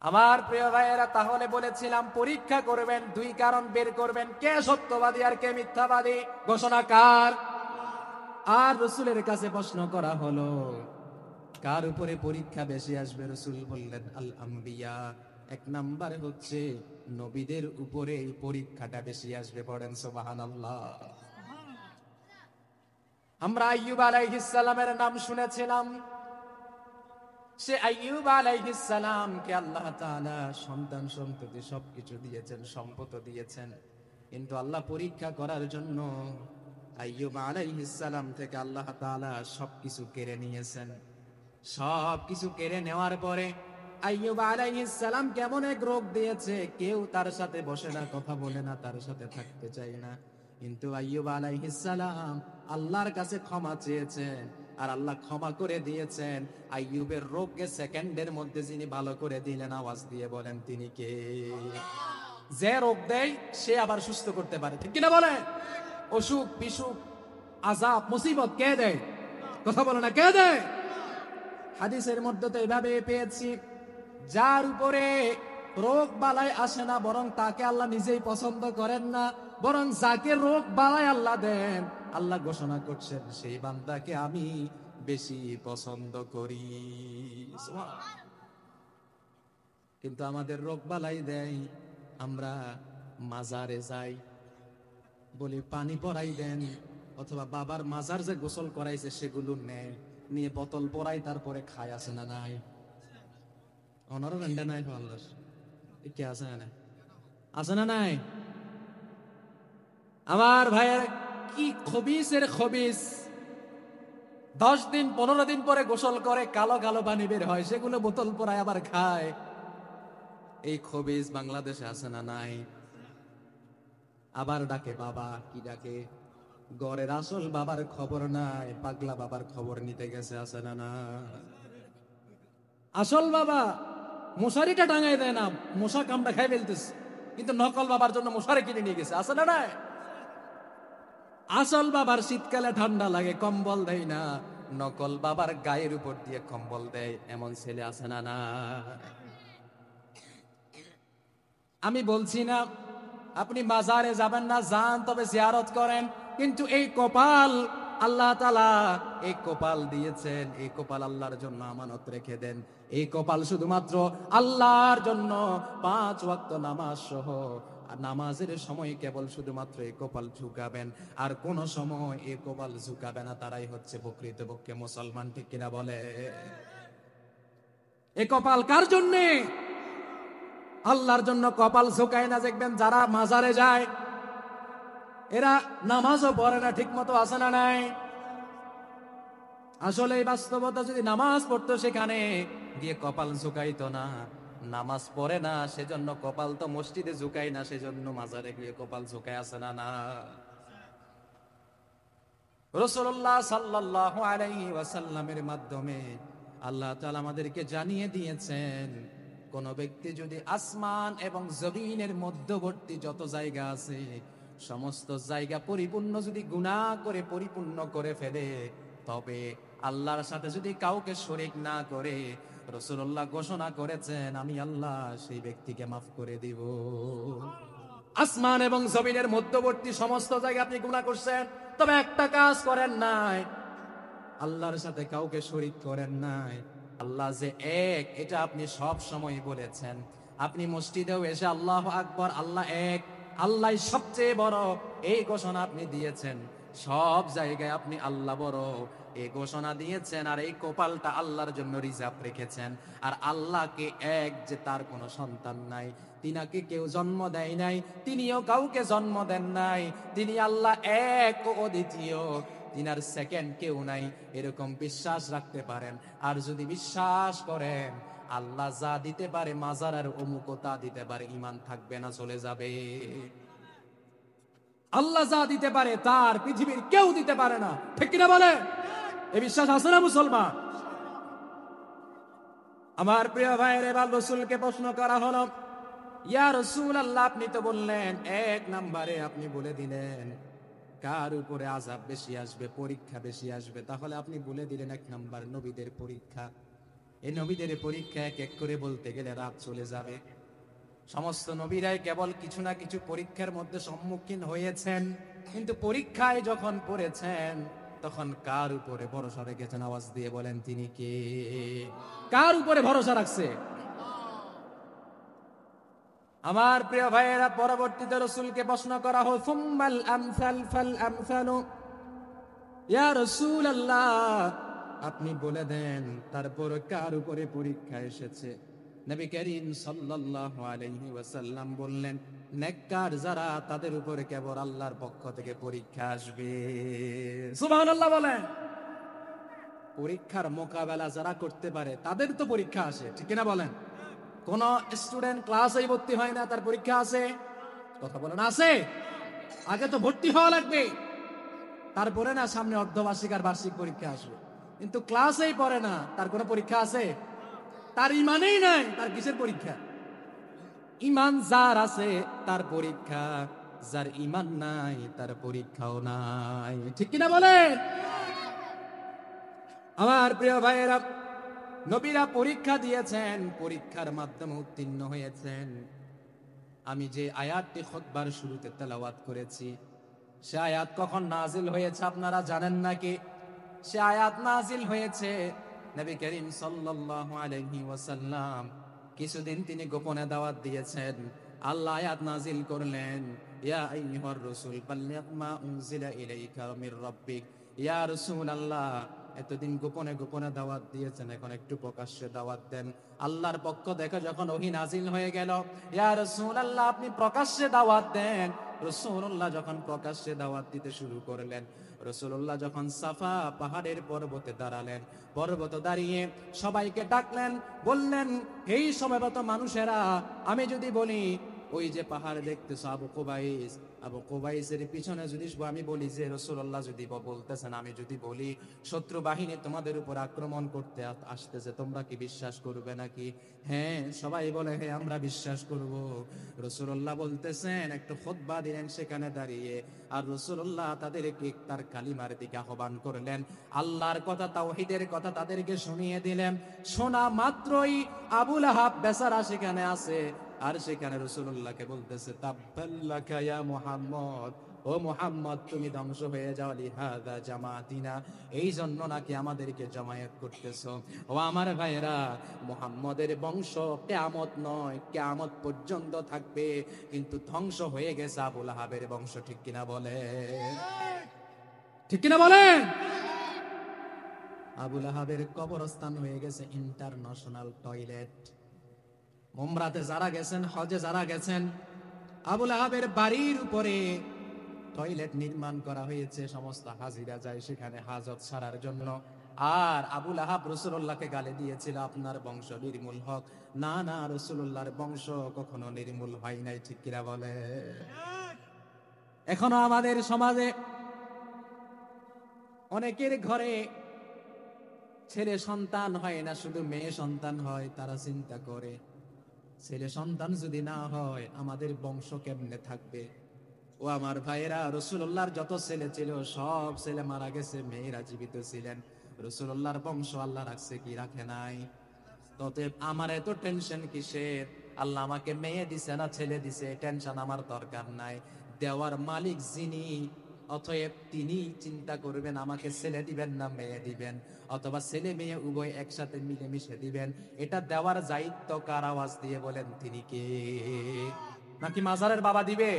আমার প্রিয় ভাইয়েরা, তাহলে বলেছিলাম পরীক্ষা করবেন, দুই কারণ বের করবেন, কে সত্যবাদী আর কে মিথ্যাবাদী। ঘোষণা কার? আর রাসূলের কাছে প্রশ্ন করা হলো, কার উপরে পরীক্ষা বেশি আসবে? রাসূল বললেন, আল আম্বিয়া। এক নাম্বার হচ্ছে নবীদের উপরে এই পরীক্ষাটা বেশি আসবে। পড়েন সুবহানাল্লাহ। আমরা আইয়ুব আলাইহিস সালামের নাম শুনেছিলাম। সে আইয়ুব আলাইহিস সালামকে আল্লাহ তাআলা সন্তান সন্ততি সবকিছু দিয়েছেন, সম্পদ দিয়েছেন, কিন্তু আল্লাহ পরীক্ষা করার জন্য আইয়ুব আলাইহিস সালাম থেকে আল্লাহ তাআলা সবকিছু কেড়ে নিয়েছেন। সবকিছু কেড়ে নেওয়ার পরে আইয়ুব আলাইহিস সালাম কেমন এক রোগ দিয়েছে, কেউ তার সাথে বসে না, কথা বলে না, তার সাথে থাকতে চায় না। কিন্তু আইয়ুব আলাইহিস সালাম আল্লাহর কাছে ক্ষমা চেয়েছেন, আর আল্লাহ ক্ষমা করে দিয়েছেন। আইয়ুবের রোগকে সেকেন্ডের মধ্যে যিনি ভালো করে দিলেন, আওয়াজ দিয়ে বলেন তিনি কে? যে রোগ দেয় সে আবার সুস্থ করতে পারে, ঠিক কিনা বলে? অসুখ বিসুখ আযাব মুসিবত কে দেয়? কথা বলে না, কে দেয়? হাদিসের মধ্যে তো এভাবে পেয়েছি, যার উপরে রোগ বালাই আসে না, বরং তাকে আল্লাহ নিজেই পছন্দ করেন না, বরং যাকে রোগ বালাই আল্লাহ দেন, আল্লাহ ঘোষণা করছেন সেই বান্দাকে আমি বেশি পছন্দ করি। কিন্তু আমাদের রোগ বালাই দেয়, আমরা মাজারে যাই, বলি পানি পরাই দেন, অথবা বাবার মাজার যে গোসল করাইছে সেগুলো নেয়, নিয়ে বোতল পরাই তারপরে খায়। আছে না নাই? অনারও রেন্ডা নাই আল্লাহ কে আছে না? আছে না নাই? আমার ভাইয়ের কি খবিসের খবিস, 10 দিন 15 দিন পরে গোসল করে কালো কালো পানি বের হয়, সেগুলো বোতল পরায় আবার খায়। এই খবিস বাংলাদেশে আছে না নাই? আবার ডাকে বাবা, কি ডাকে? গড়ের আসল বাবার খবর নাই, পাগলা বাবার খবর নিতে গেছে। আছে না না? আসল বাবা মশারিটা টাঙাই দেয় না, মশা কামড়া খাই ফেলতেছে, কিন্তু নকল বাবার জন্য মশারি কিনে নিয়ে গেছে। আছে না নাই? আসল বাবার শীতকালে ঠান্ডা লাগে, কম্বল দেয় না, নকল বাবার গায়ের উপর দিয়ে কম্বল দেয়। এমন ছেলে আছে না না? আমি বলছি না আপনি মাজারে যাবেন না, যান, তবে জিয়ারত করেন, কিন্তু এই কপাল আল্লাহ তাআলা এই কপাল দিয়েছেন, এই কপাল আল্লাহর জন্য আমানত রেখে দেন। এই কপাল শুধুমাত্র আল্লাহর জন্য 5 ওয়াক্ত নামাজ সহ নামাজের সময় কেবল শুধুমাত্র এই কপাল ঝুঁকাবেন, আর কোন সময় এই কপাল ঝুঁকাবে না, তারাই হচ্ছে প্রকৃতপক্ষে মুসলমান। ঠিক কিনা বলে? এই কপাল কার জন্যে? আল্লাহর জন্য কপাল ঝুঁকায় না। দেখবেন যারা মাজারে যায় এরা নামাজও পড়ে না ঠিক মতো। আছে না নাই? আসলে এই বাস্তবতা, যদি নামাজ পড়তো সেখানে গিয়ে কপাল ঝুঁকাইতো না। নামাজ পড়ে না সেজন্য কপাল তো মসজিদে ঝুঁকাই না, সেজন্য মাজারে গিয়ে কপাল ঝুঁকায়। আছে না না? রাসূলুল্লাহ সাল্লাল্লাহু আলাইহি ওয়াসাল্লামের মাধ্যমে আল্লাহ তাআলা আমাদেরকে জানিয়ে দিয়েছেন, কোন ব্যক্তি যদি আসমান এবং জমিনের মধ্যবর্তী যত জায়গা আছে সমস্ত জায়গা পরিপূর্ণ যদি গুনাহ করে পরিপূর্ণ করে ফেলে, তবে আল্লাহর সাথে যদি কাউকে শরীক না করে, রাসূলুল্লাহ ঘোষণা করেছেন আমি আল্লাহ সেই ব্যক্তিকে মাফ করে দিব। আসমান এবং জমিনের মধ্যবর্তী সমস্ত জায়গা আপনি গুনাহ করছেন, তবে একটা কাজ করেন নাই, আল্লাহর সাথে কাউকে শরীক করেন নাই। আল্লাহ যে এক, এটা আপনি সব সময় বলেছেন। আপনি মসজিদেও এসে আল্লাহু আকবার, আল্লাহ এক, আল্লাহ সবচেয়ে বড়, এই ঘোষণা আপনি দিয়েছেন। সব জায়গায় আপনি আল্লাহ বড় এই ঘোষণা দিয়েছেন, আর এই কপালটা আল্লাহর জন্য রিজার্ভ রেখেছেন। আর আল্লাহকে এক, যে তার কোনো সন্তান নাই, তিনাকে কেউ জন্ম দেয় নাই, তিনিও কাউকে জন্ম দেন নাই, তিনি আল্লাহ এক ও অদ্বিতীয়, তিনার সেকেন্ড কেউ নাই, এরকম বিশ্বাস রাখতে পারেন। আর যদি বিশ্বাস করেন আল্লাহ যা দিতে পারে মাজার আর অমুক তা দিতে পারে, ঈমান থাকবে না, চলে যাবে। আল্লাহ যা দিতে পারে তার পৃথিবীর কেউ দিতে পারে না। ঠিক কিনা বলে? এই বিশ্বাস আছে না মুসলমান? আমার প্রিয় ভাইয়ের, এবার রাসূলকে প্রশ্ন করা হলো, ইয়া রাসূলুল্লাহ আপনি তো বললেন, এক নম্বরে আপনি বলে দিলেন কার উপরে আযাব বেশি আসবে, পরীক্ষা বেশি আসবে, তাহলে আপনি বলে দিলেন 1 নাম্বার নবীদের পরীক্ষা। এই নবীদের পরীক্ষা এক এক করে বলতে গেলে রাত চলে যাবে। সমস্ত নবীরাই কেবল কিছু না কিছু পরীক্ষার মধ্যে সম্মুখীন হয়েছেন, কিন্তু পরীক্ষায় যখন পড়েছেন তখন কার উপরে ভরসা রেখেছেন? আওয়াজ দিয়ে বলেন তিনি কে? কার উপরে ভরসা রাখছে? আমার প্রিয় ভাইয়েরা, পরবর্তীতে রাসূলকে প্রশ্ন করা হয়, সুম্মাল আমসাল ফাল আমসালু, ইয়া রাসূলুল্লাহ আপনি বলে দেন তারপর কার উপরে পরীক্ষা এসেছে? নবী করিম সাল্লাল্লাহু আলাইহি ওয়াসাল্লাম বললেন, নেককার যারা তাদের উপরে কেবল আল্লাহর পক্ষ থেকে পরীক্ষা আসবে। সুবহানাল্লাহ বলেন। পরীক্ষার মোকাবেলা যারা করতে পারে তাদের তো পরীক্ষা আসে। ঠিক কিনা বলেন? কোন স্টুডেন্ট ক্লাসেই ভর্তি হয় না, তার পরীক্ষা আছে? কথা বলেন, আছে? আগে তো ভর্তি হওয়া লাগবে, তারপরে না সামনে অর্ধবার্ষিক আর বার্ষিক পরীক্ষা আসবে। কিন্তু ক্লাসেই পড়ে না, তার কোনো পরীক্ষা আছে? তার ইমানেই নাই, তার কিসের পরীক্ষা? ইমান যার আছে তার পরীক্ষা, যার ইমান নাই তার পরীক্ষাও নাই। ঠিক কিনা বলেন? আমার প্রিয় ভাইয়েরা, নবীরা পরীক্ষা দিয়েছেন, পরীক্ষার মাধ্যমে উত্তীর্ণ হয়েছেন। আমি যে আয়াতটি খুতবার শুরুতে তেলাওয়াত করেছি, সে আয়াত কখন নাজিল হয়েছে আপনারা জানেন নাকি? সে আয়াত নাজিল হয়েছে। নবী করিম সাল্লাল্লাহু আলাইহি ওয়াসাল্লাম কিছুদিন তিনি গোপনে দাওয়াত দিয়েছেন। আল্লাহ আয়াত নাজিল করলেন, ইয়া আইয়ুহার রাসূল বাল্লিগ মা উনজিলা ইলাইকা মির রাব্বিক। ইয়া রাসূলুল্লাহ, এতদিন গোপনে গোপনে দাওয়াত দিয়েছেন, এখন একটু প্রকাশ্যে দাওয়াত দেন। আল্লাহর পক্ষ থেকে যখন ওহী নাজিল হয়ে গেল, ইয়া রাসূলুল্লাহ আপনি প্রকাশ্যে দাওয়াত দেন। রাসূলুল্লাহ যখন প্রকাশ্যে দাওয়াত দিতে শুরু করলেন, রাসূলুল্লাহ যখন সাফা পাহাড়ের পর্বতে দাঁড়ালেন, পর্বত দাঁড়িয়ে সবাইকে ডাকলেন, বললেন, এই সময়গত মানুষেরা, আমি যদি বলি ওই যে পাহাড় দেখতেছ আবু কুবাইসের পিছনে যদি আমি বলি যে রাসূলুল্লাহ যদি বলতেছেন, আমি যদি বলি শত্রু বাহিনী তোমাদের উপর আক্রমণ করতে আসতেছে, তোমরা কি বিশ্বাস করবে নাকি? হ্যাঁ, সবাই বলে হ্যাঁ আমরা বিশ্বাস করব। রাসূলুল্লাহ বলতেছেন, একটু খুতবা দিলেন সেখানে দাঁড়িয়ে, আর রাসূলুল্লাহ তাদেরকে তার কালিমার দিকে আহ্বান করলেন, আল্লাহর কথা, তাওহীদের কথা তাদেরকে শুনিয়ে দিলেন। শোনা মাত্রই আবু লাহাব বেচারা সেখানে আছে, আর সেখানে রাসূলুল্লাহকে বলতেছে, তাব্বাল্লাকা ইয়া মুহাম্মদ, ও মুহাম্মদ তুমি ধ্বংস হয়ে যাও, লিহাযা জামাতিনা, এই জন্য নাকি আমাদেরকে জামায়াত করতেছো। ও আমার ভাইরা, মুহাম্মদের বংশ কিয়ামত নয়, কিয়ামত পর্যন্ত থাকবে, কিন্তু ধ্বংস হয়ে গেছে আবু লাহাবের বংশ। ঠিক কিনা বলে? ঠিক কিনা বলেন? আবু লাহাবের কবরস্থান হয়ে গেছে ইন্টারন্যাশনাল টয়লেট। উমরাতে যারা গেছেন, হজে যারা গেছেন, আবু লাহাবের বাড়ির উপরে টয়লেট নির্মাণ করা হয়েছে, সমস্ত হাজিরা যায় সেখানে হাজত সারার জন্য। আর আবু লাহাব রাসূলুল্লাহকে গালি দিয়েছিল, আপনার বংশ নির্মূল হোক। না না, রাসূলুল্লাহর বংশ কখনো নির্মূল হয় নাই। ঠিক কিনা বলে? এখনো আমাদের সমাজে অনেকের ঘরে ছেলে সন্তান হয় না, শুধু মেয়ে সন্তান হয়। তারা চিন্তা করে, ছেলে সন্তান যদি না হয় আমাদের বংশ কেমনে থাকবে? ও আমার ভাইয়েরা, রাসূলুল্লাহর যত ছেলে ছিল সব ছেলে মারা গেছে, মেয়েরা জীবিত ছিলেন। রাসূলুল্লাহর বংশ আল্লাহ রাখছে কি রাখে নাই? ততএব আমার এত টেনশন কিসের? আল্লাহ আমাকে মেয়ে দিছে না ছেলে দিছে, টেনশন আমার দরকার নাই। দেওয়ার মালিক যিনি, অতএব তিনি চিন্তা করবেন আমাকে ছেলে দিবেন না মেয়ে দিবেন, অথবা ছেলে মেয়ে উভয় একসাথে মিলেমিশে দিবেন। এটা দেওয়ার দায়িত্ব কার? আওয়াজ দিয়ে বলেন, তিনি কে? নাকি মাজারের বাবা দিবে?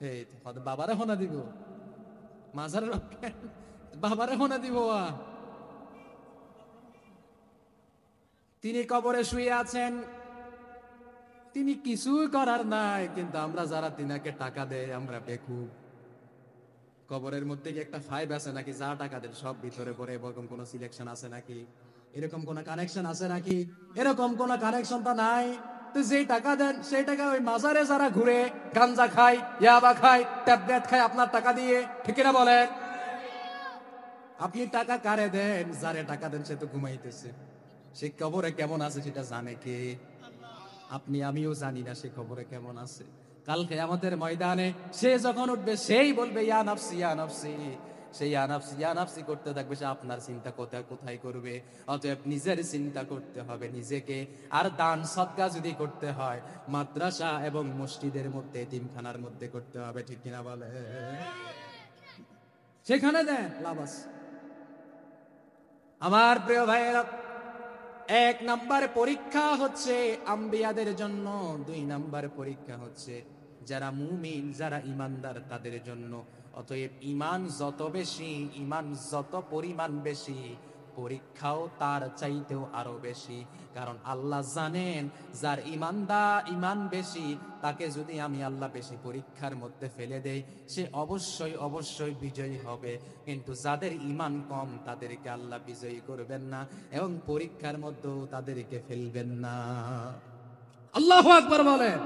এই বাবারে হোনা দিব, মাজারের বাবারে হোনা দিব। তিনি কবরে শুয়ে আছেন, তিনি কিছুই করার নাই, কিন্তু আমরা যারা তিনাকে টাকা দেয় আমরা বেকুব। কবরের মধ্যে কি একটা ফাইভ আছে নাকি? যা টাকা দেন সব ভিতরে পড়ে, এরকম কোন সিলেকশন আছে নাকি? এরকম কোন কানেকশন আছে নাকি? এরকম কোন কানেকশন তো নাই। তো যেই টাকা দেন সেই টাকা ওই মাজারে যারা ঘুরে গাঞ্জা খায়, ইয়াবা খায়, ট্যাবলেট খায় আপনার টাকা দিয়ে। ঠিক না বলেন? আপনি টাকা কারে দেন? যারে টাকা দেন সে তো ঘুমাইতেছে, সে কবরে কেমন আছে সেটা জানে কে? আপনি আমিও জানি না সে কবরে কেমন আছে। কাল কিয়ামতের ময়দানে সে যখন উঠবে, সেই বলবে ইয়া নাফসি ইয়া নাফসি। সেই ইয়া নাফসি ইয়া নাফসি করতে থাকবে, সে আপনার চিন্তা কোথায় করবে? অতএব নিজের চিন্তা করতে হবে নিজেকে। আর দান সদকা যদি করতে হয়, মাদ্রাসা এবং মসজিদের মধ্যে, এতিমখানার মধ্যে করতে হবে। ঠিক কিনা বলে? সেখানে দেন, লাভ আছে। আমার প্রিয় ভাইয়েরা, এক নাম্বার পরীক্ষা হচ্ছে আম্বিয়াদের জন্য, দুই নাম্বার পরীক্ষা হচ্ছে যারা মুমিন, যারা ইমানদার তাদের জন্য। অতএব ইমান যত বেশি, ইমান যত পরিমাণ বেশি, পরীক্ষাও তার চাইতেও আরো বেশি। কারণ আল্লাহ জানেন যার ইমান বেশি, তাকে যদি আমি আল্লাহ বেশি পরীক্ষার মধ্যে ফেলে দেই, সে অবশ্যই বিজয়ী হবে। কিন্তু যাদের ইমান কম তাদেরকে আল্লাহ বিজয়ী করবেন না, এবং পরীক্ষার মধ্যেও তাদেরকে ফেলবেন না। আল্লাহু আকবার বলেন।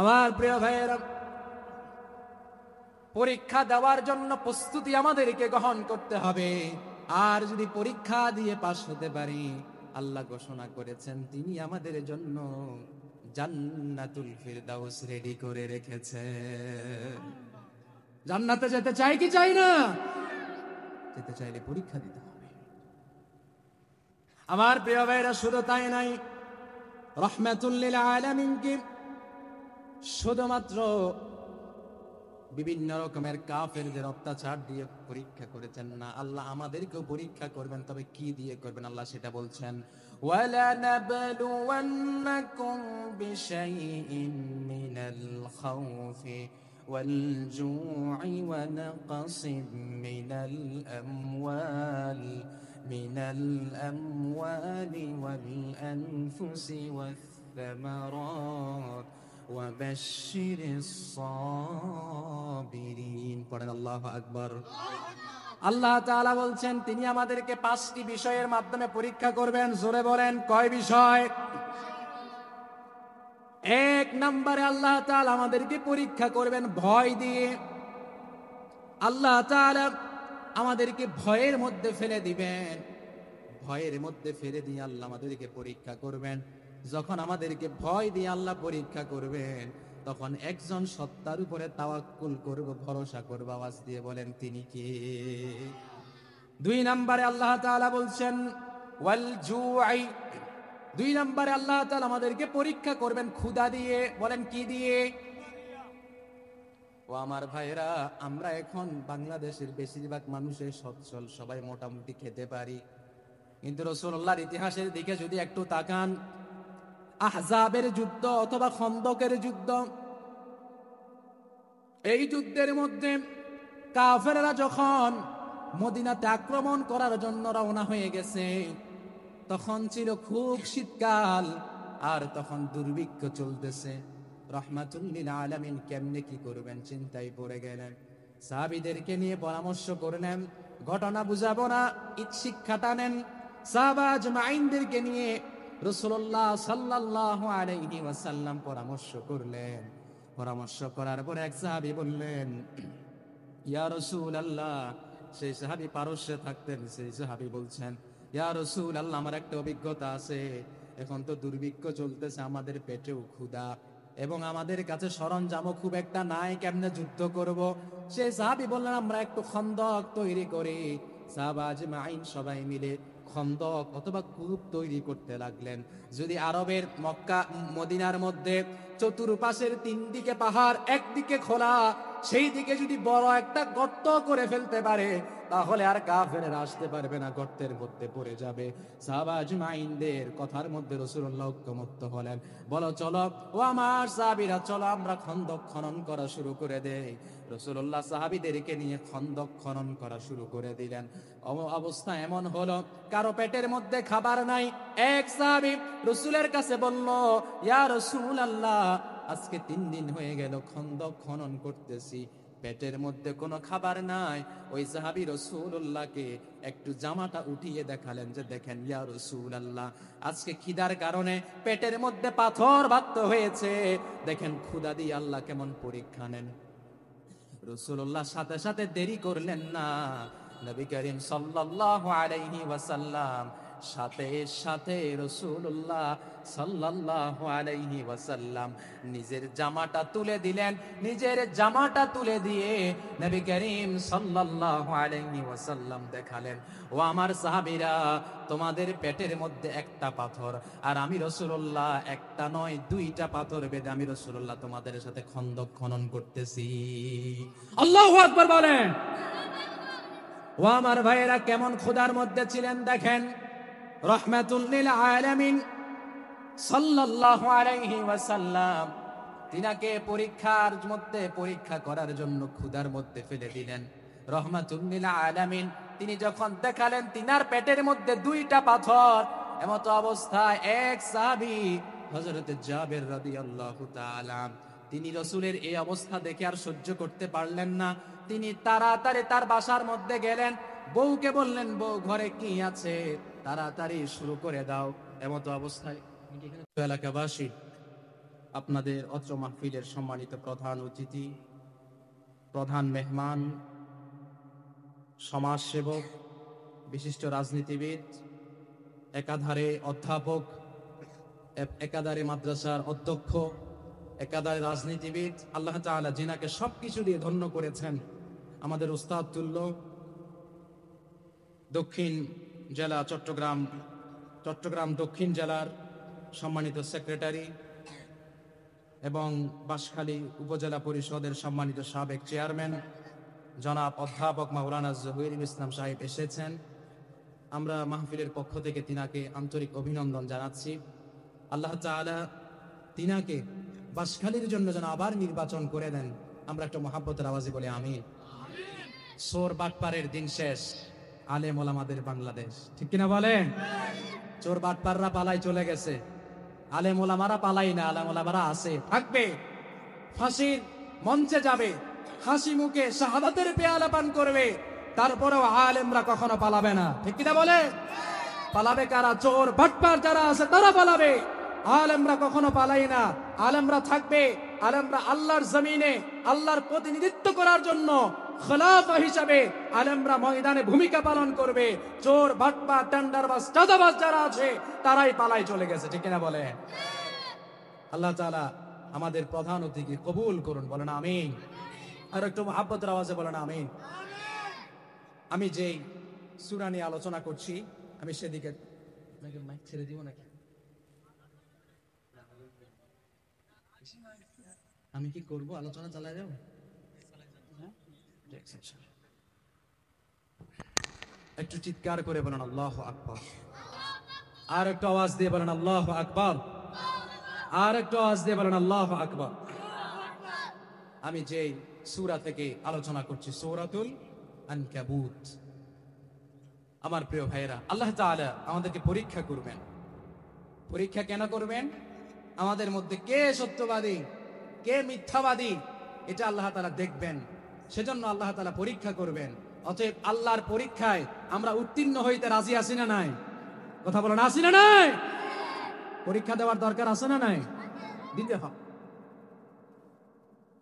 আমার প্রিয় ভাইয়েরা, পরীক্ষা দেওয়ার জন্য প্রস্তুতি আমাদেরকে গ্রহণ করতে হবে। আর যদি পরীক্ষা দিয়ে পাস হতে পারি, আল্লাহ ঘোষণা করেছেন তিনি আমাদের জন্য জান্নাতুল ফিরদাউস রেডি করে রেখেছে। জান্নাতে যেতে চাই কি চাই না? যেতে চাইলে পরীক্ষা দিতে হবে। আমার প্রিয় ভাইরা, শুধু তাই নাই, রহমাতুল লিল আলামিনকে শুধুমাত্র বিভিন্ন রকমের কাফেরদের অত্যাচার দিয়ে পরীক্ষা করেছেন না, আল্লাহ আমাদেরকেও পরীক্ষা করবেন। তবে কি দিয়ে করবেন আল্লাহ সেটা বলছেন, ওয়ালানাবলুওয়ান্নাকুম বিশাইইন মিনাল খাউফি ওয়াল জু'i ওয়া নাকসিম মিনাল আমওয়াল ওয়াল আনফুসি ওয়াস সামারাত وبشر الصابرين। পড়েন আল্লাহু আকবার। আল্লাহ তাআলা বলছেন তিনি আমাদেরকে 5টি বিষয়ের মাধ্যমে পরীক্ষা করবেন। জোরে বলেন কয় বিষয়? 1 নম্বরে আল্লাহ তাআলা আমাদেরকে পরীক্ষা করবেন ভয় দিয়ে। আল্লাহ তাআলা আমাদেরকে ভয়ের মধ্যে ফেলে দিবেন। ভয়ের মধ্যে ফেলে দিয়ে আল্লাহ আমাদেরকে পরীক্ষা করবেন। যখন আমাদেরকে ভয় দিয়ে আল্লাহ পরীক্ষা করবেন, তখন একজন সত্তার উপরে তাওয়াক্কুল করব, ভরসা করব। আওয়াজ দিয়ে বলেন তিনি কে? 2 নম্বরে আল্লাহ তাআলা বলছেন ওয়াল জু'i। 2 নম্বরে আল্লাহ তাআলা আমাদেরকে পরীক্ষা করবেন ক্ষুধা দিয়ে। বলেন কি দিয়ে? ও আমার ভাইরা, আমরা এখন বাংলাদেশের বেশিরভাগ মানুষের সচ্ছল, সবাই মোটামুটি খেতে পারি। কিন্তু রাসূলুল্লাহর ইতিহাসের দিকে যদি একটু তাকান, আহজাবের যুদ্ধ অথবা খন্দকের যুদ্ধ, এই যুদ্ধের মধ্যে কাফেররা যখন মদিনাতে আক্রমণ করার জন্য রওনা হয়ে গেছে, তখন ছিল খুব শীতকাল আর তখন দুর্ভিক্ষ চলতেছে। রাহমাতুল লিল আলামিন কেমনে কি করবেন চিন্তায় পড়ে গেলেন। সাহাবীদেরকে নিয়ে পরামর্শ করলেন, ঘটনা বুঝাবো না, শিক্ষাটা নেন। সাহাবা আজমাইনদেরকে নিয়ে রাসূলুল্লাহ সাল্লাল্লাহু আলাইহি ওয়াসাল্লাম পরামর্শ করলেন। পরামর্শ করার পর এক সাহাবী বললেন, ইয়া রাসূলুল্লাহ, সেই সাহাবী পারস্যে থাকতেন, সেই সাহাবী বলছেন, ইয়া রাসূলুল্লাহ, আমার একটা অভিজ্ঞতা আছে। এখন তো দুর্ভিক্ষ চলতেছে, আমাদের পেটেও ক্ষুধা এবং আমাদের কাছে সরঞ্জামও খুব একটা নাই, কেমনে যুদ্ধ করব? সেই সাহাবী বললেন, আমরা একটু খন্দক তৈরি করি। সাহাবা আজমাইন সবাই মিলে খন্দক অথবা কূপ তৈরি করতে লাগলেন। যদি আরবের মক্কা মদিনার মধ্যে চতুর্পাশের 3 দিকে পাহাড়, একদিকে খোলা, সেই দিকে যদি বড় একটা গর্ত করে ফেলতে পারে, তাহলে আর কাফেররা আসতে পারবে না, গর্তের মধ্যে পড়ে যাবে। সাহাবা আজমাইনদের কথার মধ্যে রাসূলুল্লাহ ঐক্যমত্য হলেন। বলো চলো ও আমার সাহাবীরা, চলো আমরা খন্দক খনন করা শুরু করে দেই। রাসূলুল্লাহ সাহাবীদেরকে নিয়ে খন্দক খনন করা শুরু করে দিলেন। অবস্থা এমন হলো, কারো পেটের মধ্যে খাবার নাই। এক সাহাবী রাসূলের কাছে বলল, ইয়া রাসূলুল্লাহ, আজকে 3 দিন হয়ে গেল খন্দক খনন করতেছি, পেটের মধ্যে কোনো খাবার নাই। ওই সাহাবী রাসূলুল্লাহকে একটু জামাটা উঠিয়ে দেখালেন যে দেখেন ইয়া রাসূলুল্লাহ, আজকে খিদার কারণে পেটের মধ্যে পাথর বাধ্য হয়েছে, দেখেন ক্ষুধা দিয়ে আল্লাহ কেমন পরীক্ষা নেন। রাসূলুল্লাহ সাথে সাথে দেরি করলেন না। নবী করিম সাল্লাল্লাহু আলাইহি ওয়াসাল্লাম সাথে সাথে রাসূলুল্লাহ সাল্লাল্লাহু আলাইহি ওয়াসাল্লাম নিজের জামাটা তুলে দিলেন। নিজের জামাটা তুলে দিয়ে নবী করিম সাল্লাল্লাহু আলাইহি ওয়াসাল্লাম দেখালেন, ও আমার সাহাবীরা, তোমাদের পেটের মধ্যে একটা পাথর, আর আমি রাসূলুল্লাহ একটা নয় 2টা পাথর বেঁধে আমি রাসূলুল্লাহ তোমাদের সাথে খন্দক খনন করতেছি। আল্লাহু আকবার বলেন। ও আমার ভাইয়েরা, কেমন খোদার মধ্যে ছিলেন দেখেন। রাহমাতুল লিল আলামিন সাল্লাল্লাহু আলাইহি ওয়াসাল্লাম তিনাকে পরীক্ষার মধ্যে পরীক্ষা করার জন্য ক্ষুধার মধ্যে ফেলে দিলেন। রাহমাতুল লিল আলামিন তিনি যখন দেখালেন তিনার পেটের মধ্যে 2টা পাথর, এমত অবস্থায় এক সাহাবী হযরত জাবের রাদিয়াল্লাহু তাআলা তিনি রাসূলের এই অবস্থা দেখে আর সহ্য করতে পারলেন না। তিনি তাড়াতাড়ি তার বাসার মধ্যে গেলেন, বউকে বললেন, বউ ঘরে কি আছে তাড়াতাড়ি শুরু করে দাও। এমত অবস্থায় এলাকাবাসী, আপনাদের অত্র মাহফিলের সম্মানিত প্রধান অতিথি, প্রধান মেহমান, সমাজসেবক, বিশিষ্ট রাজনীতিবিদ, একাধারে অধ্যাপক, একাধারে মাদ্রাসার অধ্যক্ষ, একাধারে রাজনীতিবিদ, আল্লাহ তাআলা যিনাকে সবকিছু দিয়ে ধন্য করেছেন, আমাদের উস্তাদ তুল্য দক্ষিণ জেলা চট্টগ্রাম দক্ষিণ জেলার সম্মানিত সেক্রেটারি এবং বাঁশখালী উপজেলা পরিষদের সম্মানিত সাবেক চেয়ারম্যান জনাব অধ্যাপক মাওলানা জহিরুল ইসলাম সাহেব এসেছেন। আমরা মাহফিলের পক্ষ থেকে তিনাকে আন্তরিক অভিনন্দন জানাচ্ছি। আল্লাহ তাআলা তিনাকে বাঁশখালীর জন্য যেন আবার নির্বাচন করে দেন। আমরা একটা মহাব্বতের আওয়াজে বলি আমিন। সোর বাটপারের দিন শেষ, আলেম ওলামাদের বাংলাদেশ, ঠিক কিনা বলেন? চোর বাটপাররা পালাই চলে গেছে, আলেম ওলামারা পালাই না, আলেম ওলামারা আছে, থাকবে, ফাঁসির মঞ্চে যাবে, হাসি মুখে শাহাদাতের পেয়ালা পান করবে, তারপরেও আলেমরা কখনো পালাবে না, ঠিক কিনা বলে? পালাবে কারা? চোর বাটপার যারা আছে তারা পালাবে, আলেমরা কখনো পালাই না। আলেমরা থাকবে, আলেমরা আল্লাহর জমিনে আল্লাহর প্রতিনিধিত্ব করার জন্য খলিফা হিসাবে আলেমরা ময়দানে ভূমিকা পালন করবে। চোর বাটপার টেন্ডারবাজ চাঁদাবাজ যারা আছে তারাই পালাই চলে গেছে, ঠিক কিনা বলে? আল্লাহ তাআলা আমাদের প্রধান অতিথি কবুল করুন, বলেন আমিন। আর একটু মহাব্বতের আওয়াজে বলেন আমিন। আমি যেই সূরা নিয়ে আলোচনা করছি, আমি সেদিকে মাইক ছেড়ে দিব নাকি? আমি কি করব? আলোচনা চালায় যাব? একটু চিৎকার করে বলেন আল্লাহু আকবার। আর একটু আওয়াজ দিয়ে বলেন আল্লাহু আকবার। আর একটু আওয়াজ দিয়ে বলেন আল্লাহু আকবার। আমি যেই সূরা থেকে আলোচনা করছি, সূরাতুল আনকাবুত। আমার প্রিয় ভাইয়েরা, আল্লাহ তাআলা আমাদেরকে পরীক্ষা করবেন। পরীক্ষা কেন করবেন? আমাদের মধ্যে কে সত্যবাদী, কে মিথ্যাবাদী, এটা আল্লাহ তাআলা দেখবেন। সেজন্য আল্লাহ তাআলা পরীক্ষা করবেন। অতএব আল্লাহর পরীক্ষায় আমরা উত্তীর্ণ হইতে রাজি আছি না নাই? কথা বলেন, আছি না নাই? পরীক্ষা দেওয়ার দরকার আছে না নাই? দিতে হবে।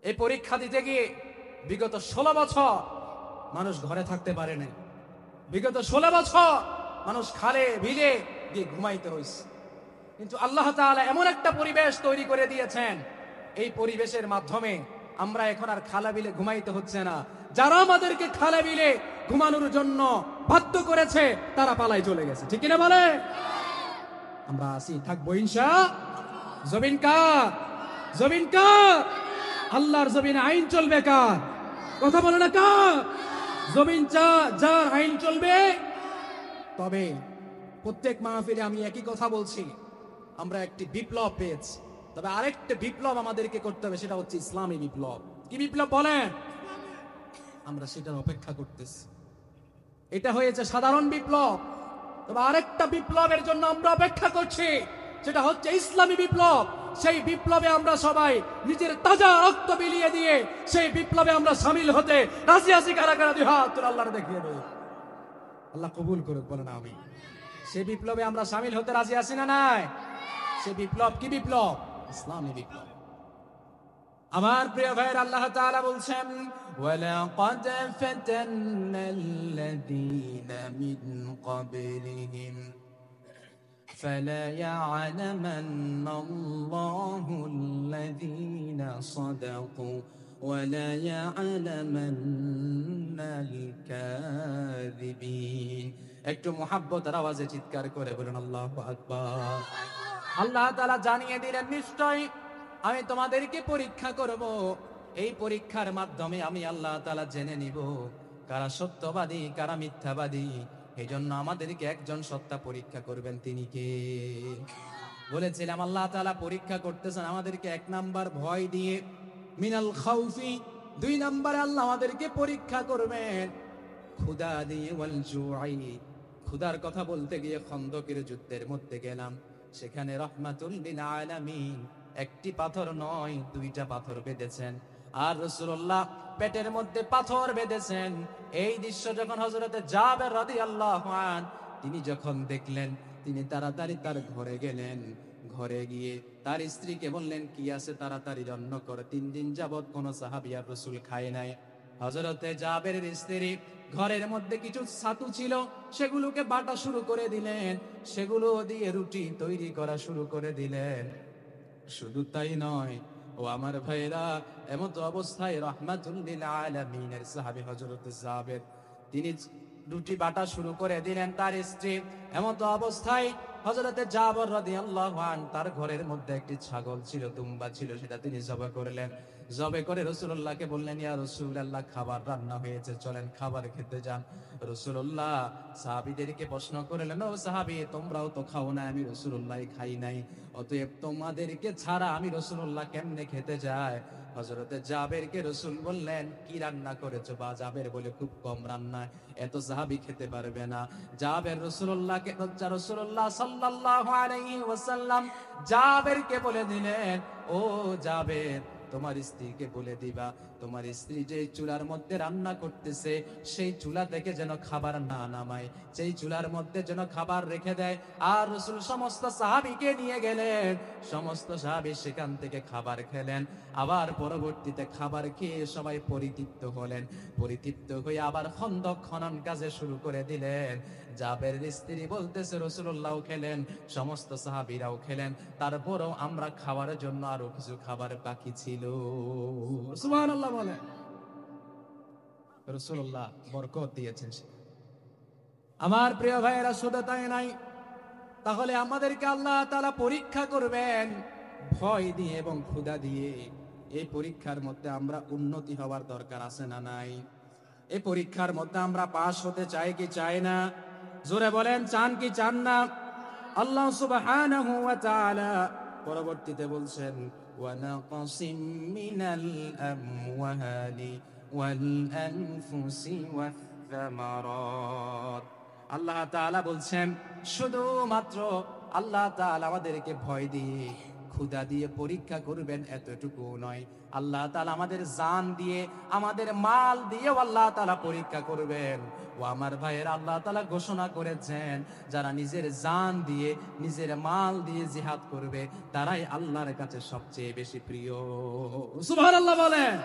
এই পরীক্ষা দিতে গিয়ে বিগত 16 বছর মানুষ ঘরে থাকতে পারে নাই। বিগত 16 বছর মানুষ খালে বিলে গিয়ে ঘুমাইতে হয়েছে। কিন্তু আল্লাহ তাআলা এমন একটা পরিবেশ তৈরি করে দিয়েছেন, এই পরিবেশের মাধ্যমে আমরা এখন আর খালা বিলে ঘুমাইতে হচ্ছে না। যারা আমাদেরকে খালা বিলে ঘুমানোর জন্য বাধ্য করেছে তারা পালাই চলে গেছে, ঠিক কিনা বলে? আমরা আসি, থাকবো ইনশাআল্লাহ। জমিন কার? জমিন কার? আল্লাহর জমিনে আইন চলবে কার? কথা বলে না কার? জমিন যার আইন চলবে। তবে প্রত্যেক মাহফিলে আমি একই কথা বলছি, আমরা একটি বিপ্লব পেয়েছি, তবে আরেকটা বিপ্লব আমাদেরকে করতে হবে, সেটা হচ্ছে ইসলামী বিপ্লব। কি বিপ্লব বলেন? আমরা সেটার অপেক্ষা করতেছি। এটা হয়েছে সাধারণ বিপ্লব, তবে আরেকটা বিপ্লবের জন্য আমরা অপেক্ষা করছি, সেটা হচ্ছে ইসলামী বিপ্লব। সেই বিপ্লবে আমরা সবাই নিজের তাজা রক্ত বিলিয়ে দিয়ে সেই বিপ্লবে আমরা সামিল হতে রাজি আছি। কারা কারা দুই হাত তুলে আল্লাহর দেখিয়ে দেয়। আল্লাহ কবুল করুক, বলেন আমিন। সেই বিপ্লবে আমরা সামিল হতে রাজি আছি না নাই? সেই বিপ্লব কি বিপ্লব? ইসলামী বিপ্লব। আমার প্রিয় ভাইয়ের, আল্লাহ তাআলা বলছেন, ওয়ালাকাদ ফাতান্নাল্লাযীনা মিন ক্বাবলিহিম ফালায়া'লামান্নাল্লাহুল্লাযীনা সাদাকু ওয়ালায়া'লামান্নাল কাযিবিন। একটু মুহাব্বতের আওয়াজে চিৎকার করে বলেন আল্লাহু আকবার। আল্লাহ তাআলা জানিয়ে দিলেন, নিশ্চয় আমি তোমাদেরকে পরীক্ষা করব। এই পরীক্ষার মাধ্যমে আমি আল্লাহ তাআলা জেনে নিব কারা সত্যবাদী কারা মিথ্যাবাদী। এই জন্য আমাদেরকে একজন সত্তা পরীক্ষা করবেন, তিনি কে? বলেছিলাম আল্লাহ তাআলা পরীক্ষা করতেছেন আমাদেরকে 1 নাম্বার ভয় দিয়ে, মিনাল খাউফি। 2 নাম্বারে আল্লাহ আমাদেরকে পরীক্ষা করবেন ক্ষুধা দিয়ে, ওয়াল জুআই। ক্ষুধার কথা বলতে গিয়ে খন্দকের যুদ্ধের মধ্যে গেলাম, সেখানে রাহমাতুল লিল আলামিন একটি পাথর নয় 2টা পাথর বেঁধেছেন, আর রাসূলুল্লাহ পেটের মধ্যে পাথর বেঁধেছেন। এই দৃশ্য যখন হযরতে জাবের রাদিয়াল্লাহু আন তিনি যখন দেখলেন, তিনি তাড়াতাড়ি তার ঘরে গেলেন। ঘরে গিয়ে তার স্ত্রীকে বললেন, কি আছে তাড়াতাড়ি রান্না করে। 3 দিন যাবত কোন সাহাবী আর রাসূল খায় নাই। হযরতে জাবেরের স্ত্রী ঘরের মধ্যে কিছু ছাতু ছিল, সেগুলোকে বাটা শুরু করে দিলেন, সেগুলো দিয়ে রুটি তৈরি করা শুরু করে দিলেন। শুধু তাই নয়, ও আমার ভাইরা, এমত অবস্থায় রাহমাতুল লিল আলামিনের সাহাবী হযরত জাবের তিনি রুটি বাটা শুরু করে দিলেন তার স্ত্রী। এমন তো অবস্থায় হযরতে জাবর রাদিয়াল্লাহু আনহু তার ঘরের মধ্যে একটি ছাগল ছিল, দুম্বা ছিল, সেটা তিনি জবাই করলেন। জবাই করে রাসূলুল্লাহকে বললেন, ইয়া রাসূলুল্লাহ, খাবার রান্না হয়েছে, চলেন খাবার খেতে যান। রাসূলুল্লাহ সাহাবীদেরকে প্রশ্ন করলেন, ও সাহাবী, তোমরাও তো খাও না, আমি রাসূলুল্লাহ খাই নাই, অতএব তোমাদেরকে ছাড়া আমি রাসূলুল্লাহ কেমনে খেতে যাই? হযরতে জাবেরকে রাসূল বললেন, কি রান্না করেছো? বা জাবের বলে, খুব কম রান্না, এত সাহাবী খেতে পারবে না। জাবের রাসূলুল্লাহকে রাসূলুল্লাহ সাল্লাল্লাহু আলাইহি ওয়াসাল্লাম জাবেরকে বলে দিলেন, ও জাবের, তোমার স্ত্রীকে বলে দিবা, তোমার স্ত্রী যে চুলার মধ্যে রান্না করতেছে সেই চুলা থেকে যেন খাবার না নামায়, সেই চুলার মধ্যে যেন খাবার রেখে দেয়। আর রাসূল সমস্ত সাহাবীকে নিয়ে গেলেন, সমস্ত সাহাবী সেখান থেকে খাবার খেলেন। আবার পরবর্তীতে খাবার খেয়ে সবাই পরিতৃপ্ত হলেন। পরিতৃপ্ত হয়ে আবার খন্দক খনন কাজে শুরু করে দিলেন। জাবেরের স্ত্রী বলতেছে, রাসূলুল্লাহও খেলেন, সমস্ত সাহাবীরাও খেলেন, তারপরও আমরা খাওয়ার জন্য আরো কিছু খাবার বাকি ছিল। সুবহানাল্লাহ বলে। রাসূলুল্লাহ বরকত দিয়েছেন। আমার প্রিয় ভাইয়েরা, শুধু তাই নাই, তাহলে আমাদেরকে আল্লাহ তাআলা পরীক্ষা করবেন ভয় দিয়ে এবং ক্ষুধা দিয়ে। এই পরীক্ষার মধ্যে আমরা উন্নতি হওয়ার দরকার আছে না নাই? এই পরীক্ষার মধ্যে আমরা পাস হতে চাই কি চাই না? জোরে বলেন, চান কি চান না? আল্লাহ সুবহানাহু ওয়া তাআলা পরবর্তীতে বলছেন, ওয়া নাকাসিম মিনাল আমওয়ালি ওয়াল আনফুসি ওয়াস সামারাত। আল্লাহ তাআলা বলছেন, শুধুমাত্র আল্লাহ তাআলা আমাদেরকে ভয় দিয়ে ক্ষুধা দিয়ে পরীক্ষা করবেন এতটুকু নয়, আল্লাহ তাআলা আমাদের জান দিয়ে, আমাদের মাল দিয়েও আল্লাহ তাআলা পরীক্ষা করবেন। ও আমার ভাইয়ের, আল্লাহ তাআলা ঘোষণা করেছেন, যারা নিজের জান দিয়ে, নিজের মাল দিয়ে জিহাদ করবে তারাই আল্লাহর কাছে সবচেয়ে বেশি প্রিয়। সুবহানাল্লাহ বলেন।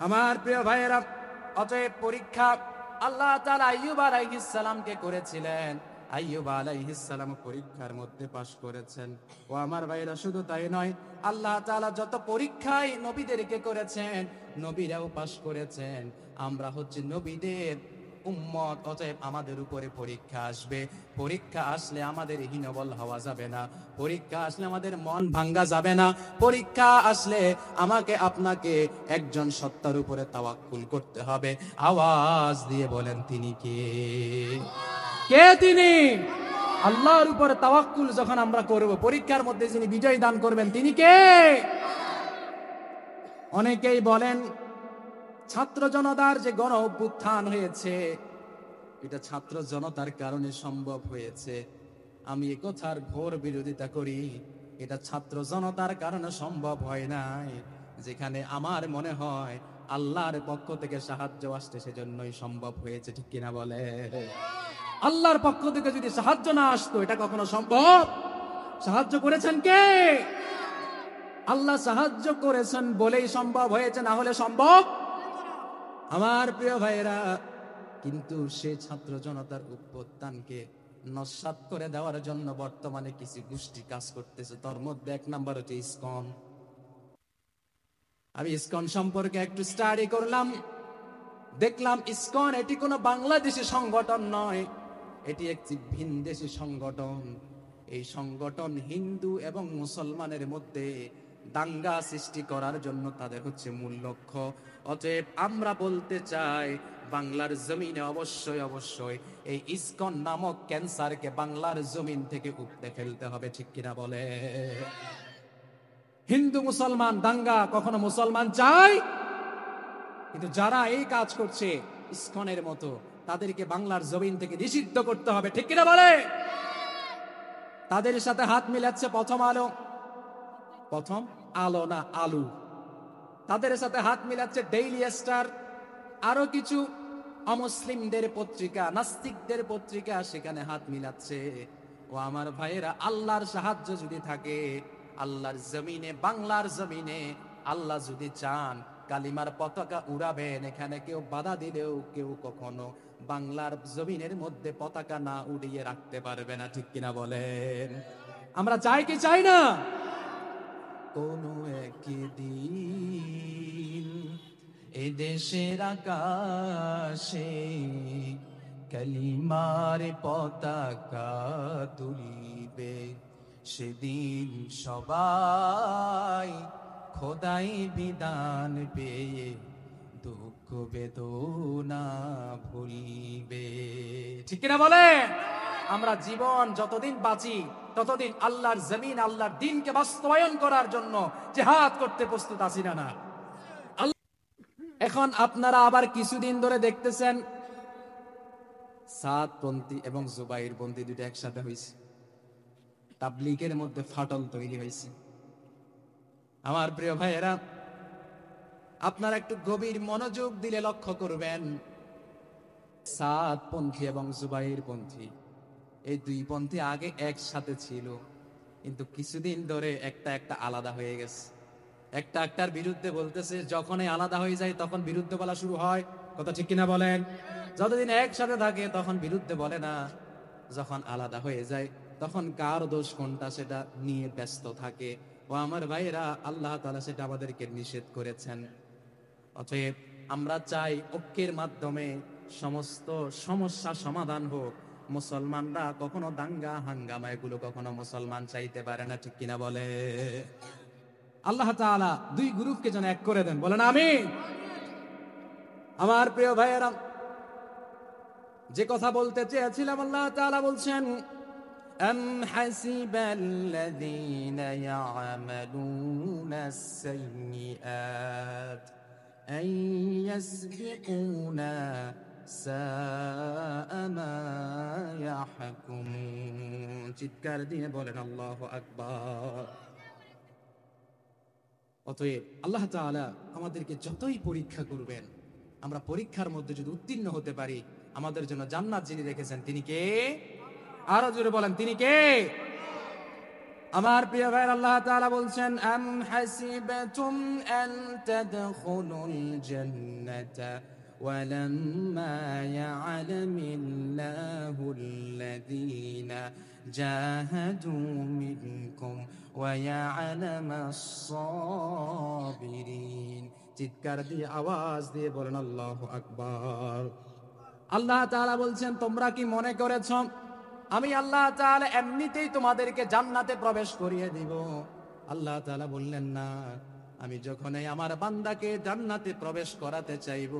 আমার প্রিয় ভাইয়েরা, অতএব পরীক্ষা আল্লাহ তাআলা আইয়ুব আলাইহিস সালামকে করেছিলেন। আইয়ুব আলাইহিস সালাম পরীক্ষার মধ্যে পাশ করেছেন। ও আমার ভাইরা, শুধু তাই নয়, আল্লাহ তাআলা যত পরীক্ষায় নবীদেরকে করেছেন, নবীরাও পাশ করেছেন। আমরা হচ্ছে নবীদের উম্মত, অতএব আমাদের উপরে পরীক্ষা আসবে। পরীক্ষা আসলে আমাদের হীনবল হওয়া যাবে না, পরীক্ষা আসলে আমাদের মন ভাঙ্গা যাবে না, পরীক্ষা আসলে আমাকে আপনাকে একজন সত্তার উপরে তাওয়াক্কুল করতে হবে। আওয়াজ দিয়ে বলেন, তিনি কে? কে তিনি? আল্লাহর উপরে তাওয়াক্কুল যখন আমরা করব, পরীক্ষার মধ্যে যিনি বিজয় দান করবেন তিনি কে? অনেকেই বলেন, ছাত্র জনতার যে গণ অভ্যুত্থান হয়েছে, এটা ছাত্র জনতার কারণে সম্ভব হয়েছে। আমি এ কথার ঘোর বিরোধিতা করি। এটা ছাত্র জনতার কারণে সম্ভব হয় নাই। যেখানে আমার মনে হয় আল্লাহর পক্ষ থেকে সাহায্য আসছে, সেজন্যই সম্ভব হয়েছে। ঠিক কিনা বলে? আল্লাহর পক্ষ থেকে যদি সাহায্য না আসতো, এটা কখনো সম্ভব? সাহায্য করেছেন কে? আল্লাহ সাহায্য করেছেন বলেই সম্ভব হয়েছে, না হলে সম্ভব? আমার প্রিয় ভাইরা, কিন্তু সে ছাত্র জনতার অভ্যুত্থানকে নস্যাৎ করে দেওয়ার জন্য বর্তমানে কিছু গোষ্ঠী কাজ করতেছে। তার মধ্যে এক নাম্বার হচ্ছে ইসকন। আমি ইসকন সম্পর্কে একটু স্টাডি করলাম, দেখলাম ইসকন এটি কোনো বাংলাদেশি সংগঠন নয়, এটি একটি ভিনদেশি সংগঠন। এই সংগঠন হিন্দু এবং মুসলমানের মধ্যে দাঙ্গা সৃষ্টি করার জন্য তাদের হচ্ছে মূল লক্ষ্য। অতএব আমরা বলতে চাই, বাংলার জমিনে অবশ্যই অবশ্যই এই ইসকন নামক ক্যান্সারকে বাংলার জমিন থেকে উপড়ে ফেলতে হবে। ঠিক কিনা বলে? হিন্দু মুসলমান দাঙ্গা কখনো মুসলমান চায়? কিন্তু যারা এই কাজ করছে ইসকনের মতো, তাদেরকে বাংলার জমিন থেকে নিষিদ্ধ করতে হবে। ঠিক কিনা বলে? তাদের সাথে হাত মিলাচ্ছে প্রথম আলো, প্রথম আলো না আলু, তাদের সাথে হাত মিলাচ্ছে ডেইলি স্টার, আরো কিছু অমুসলিমদের পত্রিকা, নাস্তিকদের পত্রিকা, সেখানে হাত মিলাচ্ছে। ও আমার ভাইয়েরা, আল্লাহর সাহায্য যদি থাকে, আল্লাহর জমিনে, বাংলার জমিনে আল্লাহ যদি চান, কালিমার পতাকা উড়াবেন। এখানে কেউ বাধা দিলেও কেউ কখনো বাংলার জমিনের মধ্যে পতাকা না উড়িয়ে রাখতে পারবে না। ঠিক কিনা বলেন? আমরা চাই কি চাই না? কোনো একদিন এ দেশের আকাশে কালিমার পতাকা তুলিবে, সেদিন সবাই খোদাই বিধান পেয়ে দুঃখ বেদনা ভুলবে। ঠিক কিনা বলে? আমরা জীবন যতদিন বাঁচি ততদিন আল্লাহর জমিন, আল্লাহর দ্বীনকে বাস্তবায়ন করার জন্য জিহাদ করতে প্রস্তুত আছি না? এখন আপনারা আবার কিছুদিন ধরে দেখতেছেন সাদপন্থী এবং জুবাইরপন্থী দুটো একসাথে হয়েছে, তাবলীগের মধ্যে ফাটল তৈরি হয়েছে। আমার প্রিয় ভাইয়েরা, আপনারা একটু গভীর মনোযোগ দিলে লক্ষ্য করবেন, সাদপন্থী এবং জুবাইরপন্থী এই দুই পন্থী আগে একসাথে ছিল, কিন্তু কিছুদিন ধরে একটা আলাদা হয়ে গেছে। একটার বিরুদ্ধে বলতেছে, যখনই আলাদা হয়ে যায় তখন বিরুদ্ধে বলা শুরু হয়। কথা ঠিক কিনা বলেন? যতদিন একসাথে থাকে তখন বিরুদ্ধে বলে না, যখন আলাদা হয়ে যায় তখন কার দোষ কোনটা সেটা নিয়ে ব্যস্ত থাকে। ও আমার ভাইরা, আল্লাহ তাআলা সেটা আমাদেরকে নিষেধ করেছেন। অতএব আমরা চাই ঐক্যের মাধ্যমে সমস্ত সমস্যা সমাধান হোক। মুসলমানরা কখনো দাঙ্গা হাঙ্গামা এগুলো কখনো মুসলমান চাইতে পারে না। ঠিক কিনা বলে? আল্লাহ তাআলা দুই গ্রুপকে যেন এক করে দেন, বলেন আমিন। আমার প্রিয় ভাইয়েরা, যে কথা বলতে চেয়েছিলাম, আল্লাহ তাআলা বলছেন, আম হাসিবাল্লাযীনা ইয়া'মালুনাস সাইয়্যাত আন ইয়াসবিকুনা সাআ মা ইয়াহকুমুন। চিৎকার দিয়ে বলেন আল্লাহু আকবার। অতএব আল্লাহ তাআলা আমাদেরকে যতই পরীক্ষা করবেন, আমরা পরীক্ষার মধ্যে যদি উত্তীর্ণ হতে পারি, আমাদের জন্য জান্নাত যিনি রেখেছেন তিনি কে? আরো জোরে বলেন, তিনি কে? আমার প্রিয় ভাই, আল্লাহ তাআলা বলছেন, আম হাসিবাতুম আন তাদখুলুল জান্নাতা ওয়ালাম্মা ইয়া'লামিল্লাহুল্লাযীনা জাহাদু মিনকুম ওয়া ইয়া'লামাস সাবিরিন। চিৎকার দিয়ে আওয়াজ দিয়ে বলেন আল্লাহু আকবার। আল্লাহ তাআলা বলছেন, তোমরা কি মনে করেছ আমি আল্লাহ তাআলা এমনিতেই তোমাদেরকে জান্নাতে প্রবেশ করিয়ে দিব? আল্লাহ তাআলা বললেন না, আমি যখনই আমার বান্দাকে জান্নাতে প্রবেশ করাতে চাইব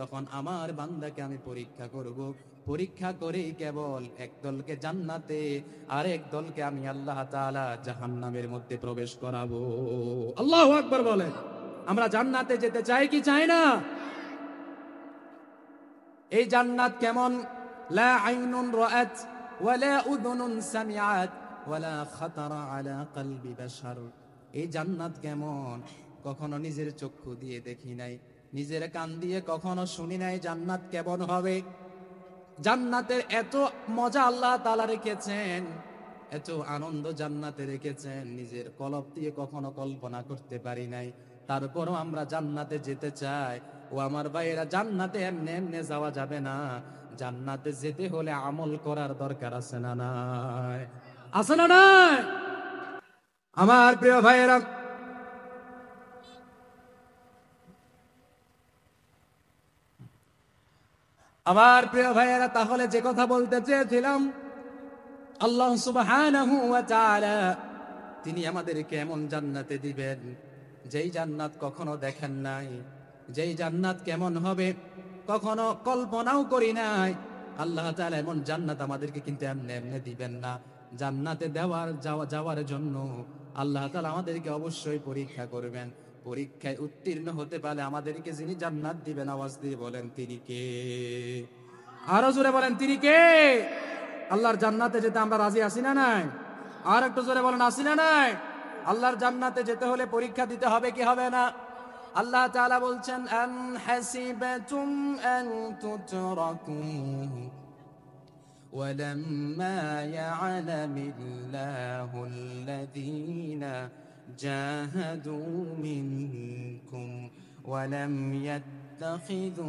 তখন আমার বান্দাকে আমি পরীক্ষা করব। পরীক্ষা করেই কেবল এক দলকে জান্নাতে আর এক দলকে আমি আল্লাহ তাআলা জাহান্নামের মধ্যে প্রবেশ করাবো। আল্লাহু আকবার বলেন। আমরা জান্নাতে যেতে চাই কি চাই না? এই জান্নাত কেমন? লা আইনুন রাআত ওয়ালা উযুনুন সামিআত ওয়ালা খাতারা আলা কলবি বাশার। এই জান্নাত কেমন? কখনো নিজের চক্ষু দিয়ে দেখি নাই, নিজের কান দিয়ে কখনো শুনি নাই জান্নাত কেমন হবে। জান্নাতের এত মজা আল্লাহ তাআলা রেখেছেন, এত আনন্দ জান্নাতে রেখেছেন, নিজের কলব দিয়ে কখনো কল্পনা করতে পারি নাই। তারপরও আমরা জান্নাতে যেতে চাই। ও আমার ভাইয়েরা, জান্নাতে এমনি এমনি যাওয়া যাবে না। জান্নাতে যেতে হলে আমল করার দরকার আছে না নাই? আছে না নাই? আমার প্রিয় ভাইয়েরা, আমার প্রিয় ভাইয়েরা, তাহলে যে কথা বলতে চেয়েছিলাম, আল্লাহ সুবহানাহু ওয়া তাআলা তিনি আমাদেরকে এমন জান্নাতে দিবেন যেই জান্নাত কখনো দেখেন নাই, যেই জান্নাত কেমন হবে কখনো কল্পনাও করি নাই। আল্লাহ তাআলা এমন জান্নাত আমাদেরকে কিন্তু এমনি এমনি দিবেন না। জান্নাতে যাওয়ার জন্য আল্লাহ তাআলা আমাদেরকে অবশ্যই পরীক্ষা করবেন। পরীক্ষায় উত্তীর্ণ হতে পারলে আমাদেরকে যিনি জান্নাত দিবেন, আওয়াজ দিয়ে বলেন তিনি কে? আরো জোরে বলেন, তিনি কে? আল্লাহর জান্নাতে যেতে আমরা রাজি আছি না নাই? আর একটু জোরে বলেন, আছি না নাই? আল্লাহর জান্নাতে যেতে হলে পরীক্ষা দিতে হবে কি হবে না? আল্লাহ তাআলা বলছেন, আম হাসিবাতুম আন তুতরাকু ওয়ালাম্মা ইয়া'লামিল্লাহুল্লাযীনা জাহাদু মিনকুম ওয়ালাম ইয়াত্তাখিযু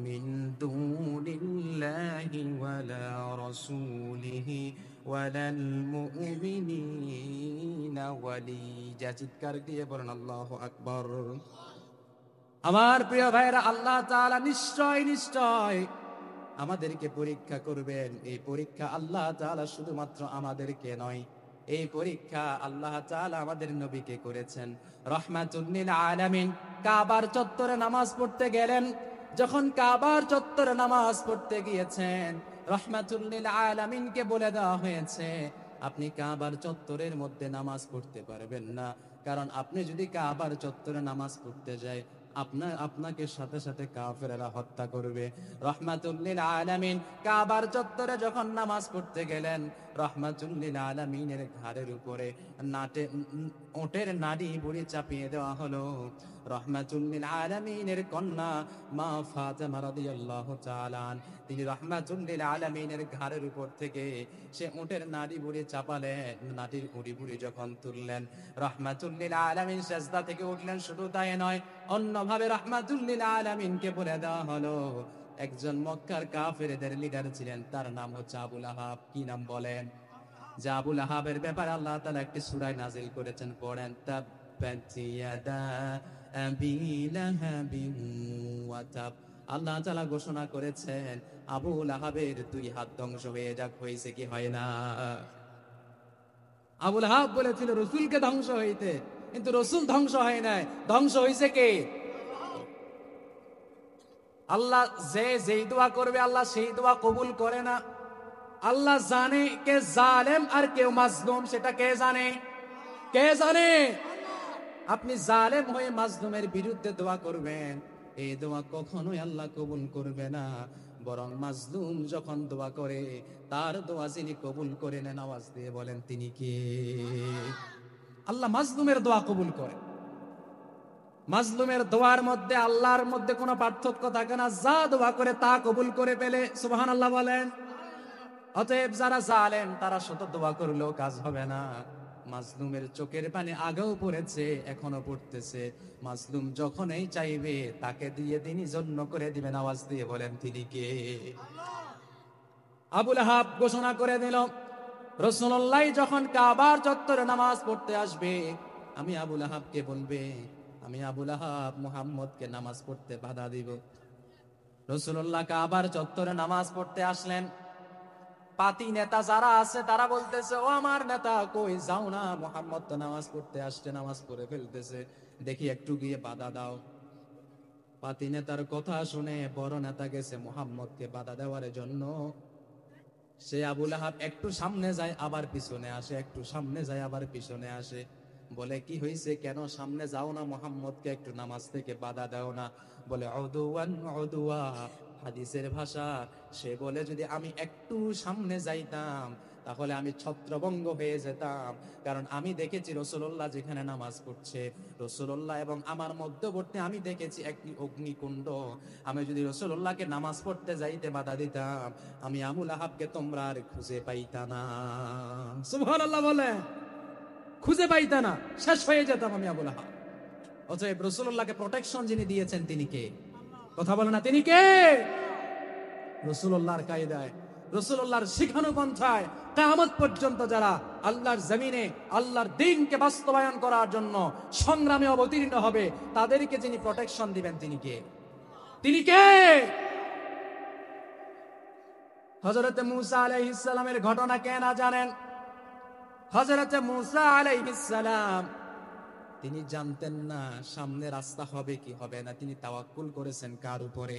মিন দুনিল্লাহি ওয়ালা রাসূলিহি ওয়ালাল মুমিনিনা ওয়ালিজা। চিৎকার দিয়ে বলেন আল্লাহু আকবার। আমার প্রিয় ভাইরা, আল্লাহ তাআলা নিশ্চয় নিশ্চয় আমাদেরকে পরীক্ষা করবেন। এই পরীক্ষা আল্লাহ তাআলা শুধুমাত্র আমাদেরকে নয়, এই পরীক্ষা আল্লাহ তাআলা আমাদের নবীকে করেছেন রাহমাতুল লিল আলামিন। কাবার চত্বরে নামাজ পড়তে গেলেন, যখন কাবার চত্বরে নামাজ পড়তে গিয়েছেন, রাহমাতুল লিল আলামিনকে বলে দেওয়া হয়েছে আপনি কাবার চত্বরের মধ্যে নামাজ পড়তে পারবেন না, কারণ আপনি যদি কাবার চত্বরে নামাজ পড়তে যায় আপনাকে সাথে সাথে কাফেরেরা হত্যা করবে। রাহমাতুল লিল আলামিন কাবার চত্বরে যখন নামাজ পড়তে গেলেন, রাহমাতুল লিল আলামিনের ঘাড়ের উপরে ওটের নাড়ি বুড়ি চাপিয়ে দেওয়া হলো। রাহমাতুল লিল আলামিনের কন্যা মা ফাতেমা রাদিয়াল্লাহু তাআলা তিনি রাহমাতুল লিল আলামিনের ঘাড়ের উপর থেকে সে ওটের নাড়ি বুড়ি চাপালেন, নাড়ির উড়ি বুড়ি যখন তুললেন, রাহমাতুল লিল আলামিন সিজদা থেকে উঠলেন। শুধু তাই নয়, অন্যভাবে রাহমাতুল লিল আলামিনকে বলে দেওয়া হলো একজন মক্কার কাফেরদের লিডার ছিলেন, তার নাম হচ্ছে আবু লাহাব। কি নাম বলেন? যে আবু লাহাবের ব্যাপারে আল্লাহ তাআলা একটি সূরা নাযিল করেছেন, পড়েন তাব্বাত ইয়াদা আবি লাহাবিন ওয়া তাব। আল্লাহ তাআলা ঘোষণা করেছেন আবু লাহাবের দুই হাত ধ্বংস হয়ে যাক। হয়েছে কি হয় না? আবু লাহাব বলেছিল রাসূলকে ধ্বংস হইতে, কিন্তু রাসূল ধ্বংস হয় নাই, ধ্বংস হইছে কে? আল্লাহ যেই দোয়া করবে আল্লাহ সেই দোয়া কবুল করে না। আল্লাহ জানে কে জালেম আর কেউ মাজলুম, সেটা কে জানে? কে জানে? আপনি জালেম হয়ে মাজলুমের বিরুদ্ধে দোয়া করবেন, এই দোয়া কখনোই আল্লাহ কবুল করবে না। বরং মাজলুম যখন দোয়া করে তার দোয়া যিনি কবুল করে নেন, আওয়াজ দিয়ে বলেন তিনি কে? আল্লাহ মাজলুমের দোয়া কবুল করে। মাজলুমের দোয়ার মধ্যে আল্লাহর মধ্যে কোনো পার্থক্য থাকে না, যা দোয়া করে তা কবুল করে পেলে সুবহানাল্লাহ বলেন। অতএব যারা জালেম তারা শত দোয়া করলেও কাজ হবে না। মাজলুমের চোখের পানি আগেও পড়েছে, এখনো পড়তেছে। মাজলুম যখনই চাইবে তাকে দিয়ে তিনি জন্য করে দিবেন। আওয়াজ দিয়ে বলেন তিনি কে? আবু লাহাব ঘোষণা করে দিল রাসূলুল্লাহ যখন কাবার চত্বরে নামাজ পড়তে আসবে, আমি আবু লাহাবকে বলবে আমি আবু লাহাব মুহাম্মদকে নামাজ পড়তে বাধা দিব। রাসূলুল্লাহ কাবার চত্বরে নামাজ পড়তে আসলেন। পাতি নেতা যারা আছে তারা বলতেছে ও আমার নেতা কই যাও না, মুহাম্মদ তো নামাজ পড়তে আসছে, নামাজ পড়ে ফেলতেছে, দেখি একটু গিয়ে বাধা দাও। পাতি নেতার কথা শুনে বড় নেতা গেছে মুহাম্মদকে বাধা দেওয়ার জন্য। সে আবু লাহাব একটু সামনে যায় আবার পিছনে আসে, একটু সামনে যায় আবার পিছনে আসে। বলে কি হয়েছে, কেন সামনে যাও না, মুহাম্মদকে একটু নামাজ থেকে বাধা দাও না? বলে উদওয়ান উদওয়া, হাদিসের ভাষা। সে বলে যদি আমি একটু সামনে যাইতাম তাহলে আমি ছত্রভঙ্গ হয়ে যেতাম, কারণ আমি দেখেছি রাসূলুল্লাহ যেখানে নামাজ পড়ছে, রাসূলুল্লাহ এবং আমার মধ্যবর্তী আমি দেখেছি একটি অগ্নিকুণ্ড। আমি যদি রাসূলুল্লাহকে নামাজ পড়তে যাইতে বাধা দিতাম, আমি আবু লাহাবকে তোমরা আর খুঁজে পাইতা না। সুবহানাল্লাহ বলে, খুঁজে পাইতা না, শেষ হয়ে যেতাম আমি আবু লাহাব। অতএব রাসূলুল্লাহকে প্রোটেকশন যিনি দিয়েছেন তিনি কে? কথা বলে না তিনি কে? রাসূলুল্লাহর কায়দায়, রাসূলুল্লাহর শিখানো পন্থায় কিয়ামত পর্যন্ত যারা আল্লাহর জমিনে আল্লাহর দ্বীনকে বাস্তবায়ন করার জন্য সংগ্রামে অবতীর্ণ হবে, তাদেরকে যিনি প্রোটেকশন দিবেন তিনি কে? তিনি কে? হযরত মূসা আলাইহিস সালামের ঘটনা কে না জানেন? হযরত মূসা আলাইহিস সালাম তিনি জানতেন না সামনে রাস্তা হবে কি হবে না। তিনি তাওয়াক্কুল করেছেন কার উপরে?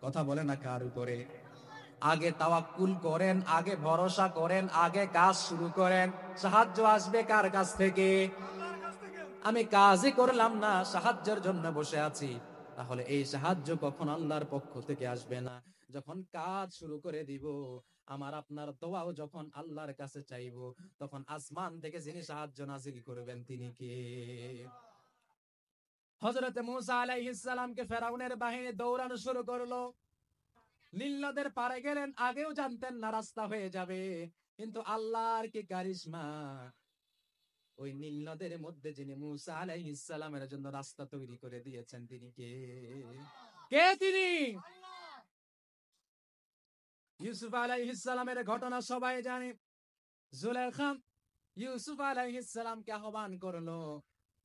কথা বলে না কার উপরে? আগে তাওয়াক্কুল করেন, আগে ভরসা করেন, আগে কাজ শুরু করেন। সাহায্য আসবে কার কাছ থেকে? আমি কাজই করলাম না, সাহায্যের জন্য বসে আছি, তাহলে এই সাহায্য কখন আল্লাহর পক্ষ থেকে আসবে না? যখন কাজ শুরু করে দিব, আমার আপনার দোয়াও যখন আল্লাহর কাছে চাইবো, তখন আসমান থেকে যিনি সাহায্য নাজিল করবেন তিনি কে? হযরত মূসা আলাইহিস সালামকে ফেরাউনের বাহিনী দৌড়ানো শুরু করলো। নীল নদের পারে গেলেন, আগেও জানতেন না রাস্তা হয়ে যাবে, কিন্তু আল্লাহর কি কারিশমা! ওই নীল নদের মধ্যে যিনি মূসা আলাইহিস সালামের জন্য রাস্তা তৈরি করে দিয়েছেন তিনি কে? কে তিনি? ইউসুফ আলাইহিস সালামের ঘটনা সবাই জানে। জুলেখা ইউসুফ আলাইহিস সালামকে আহ্বান করলো,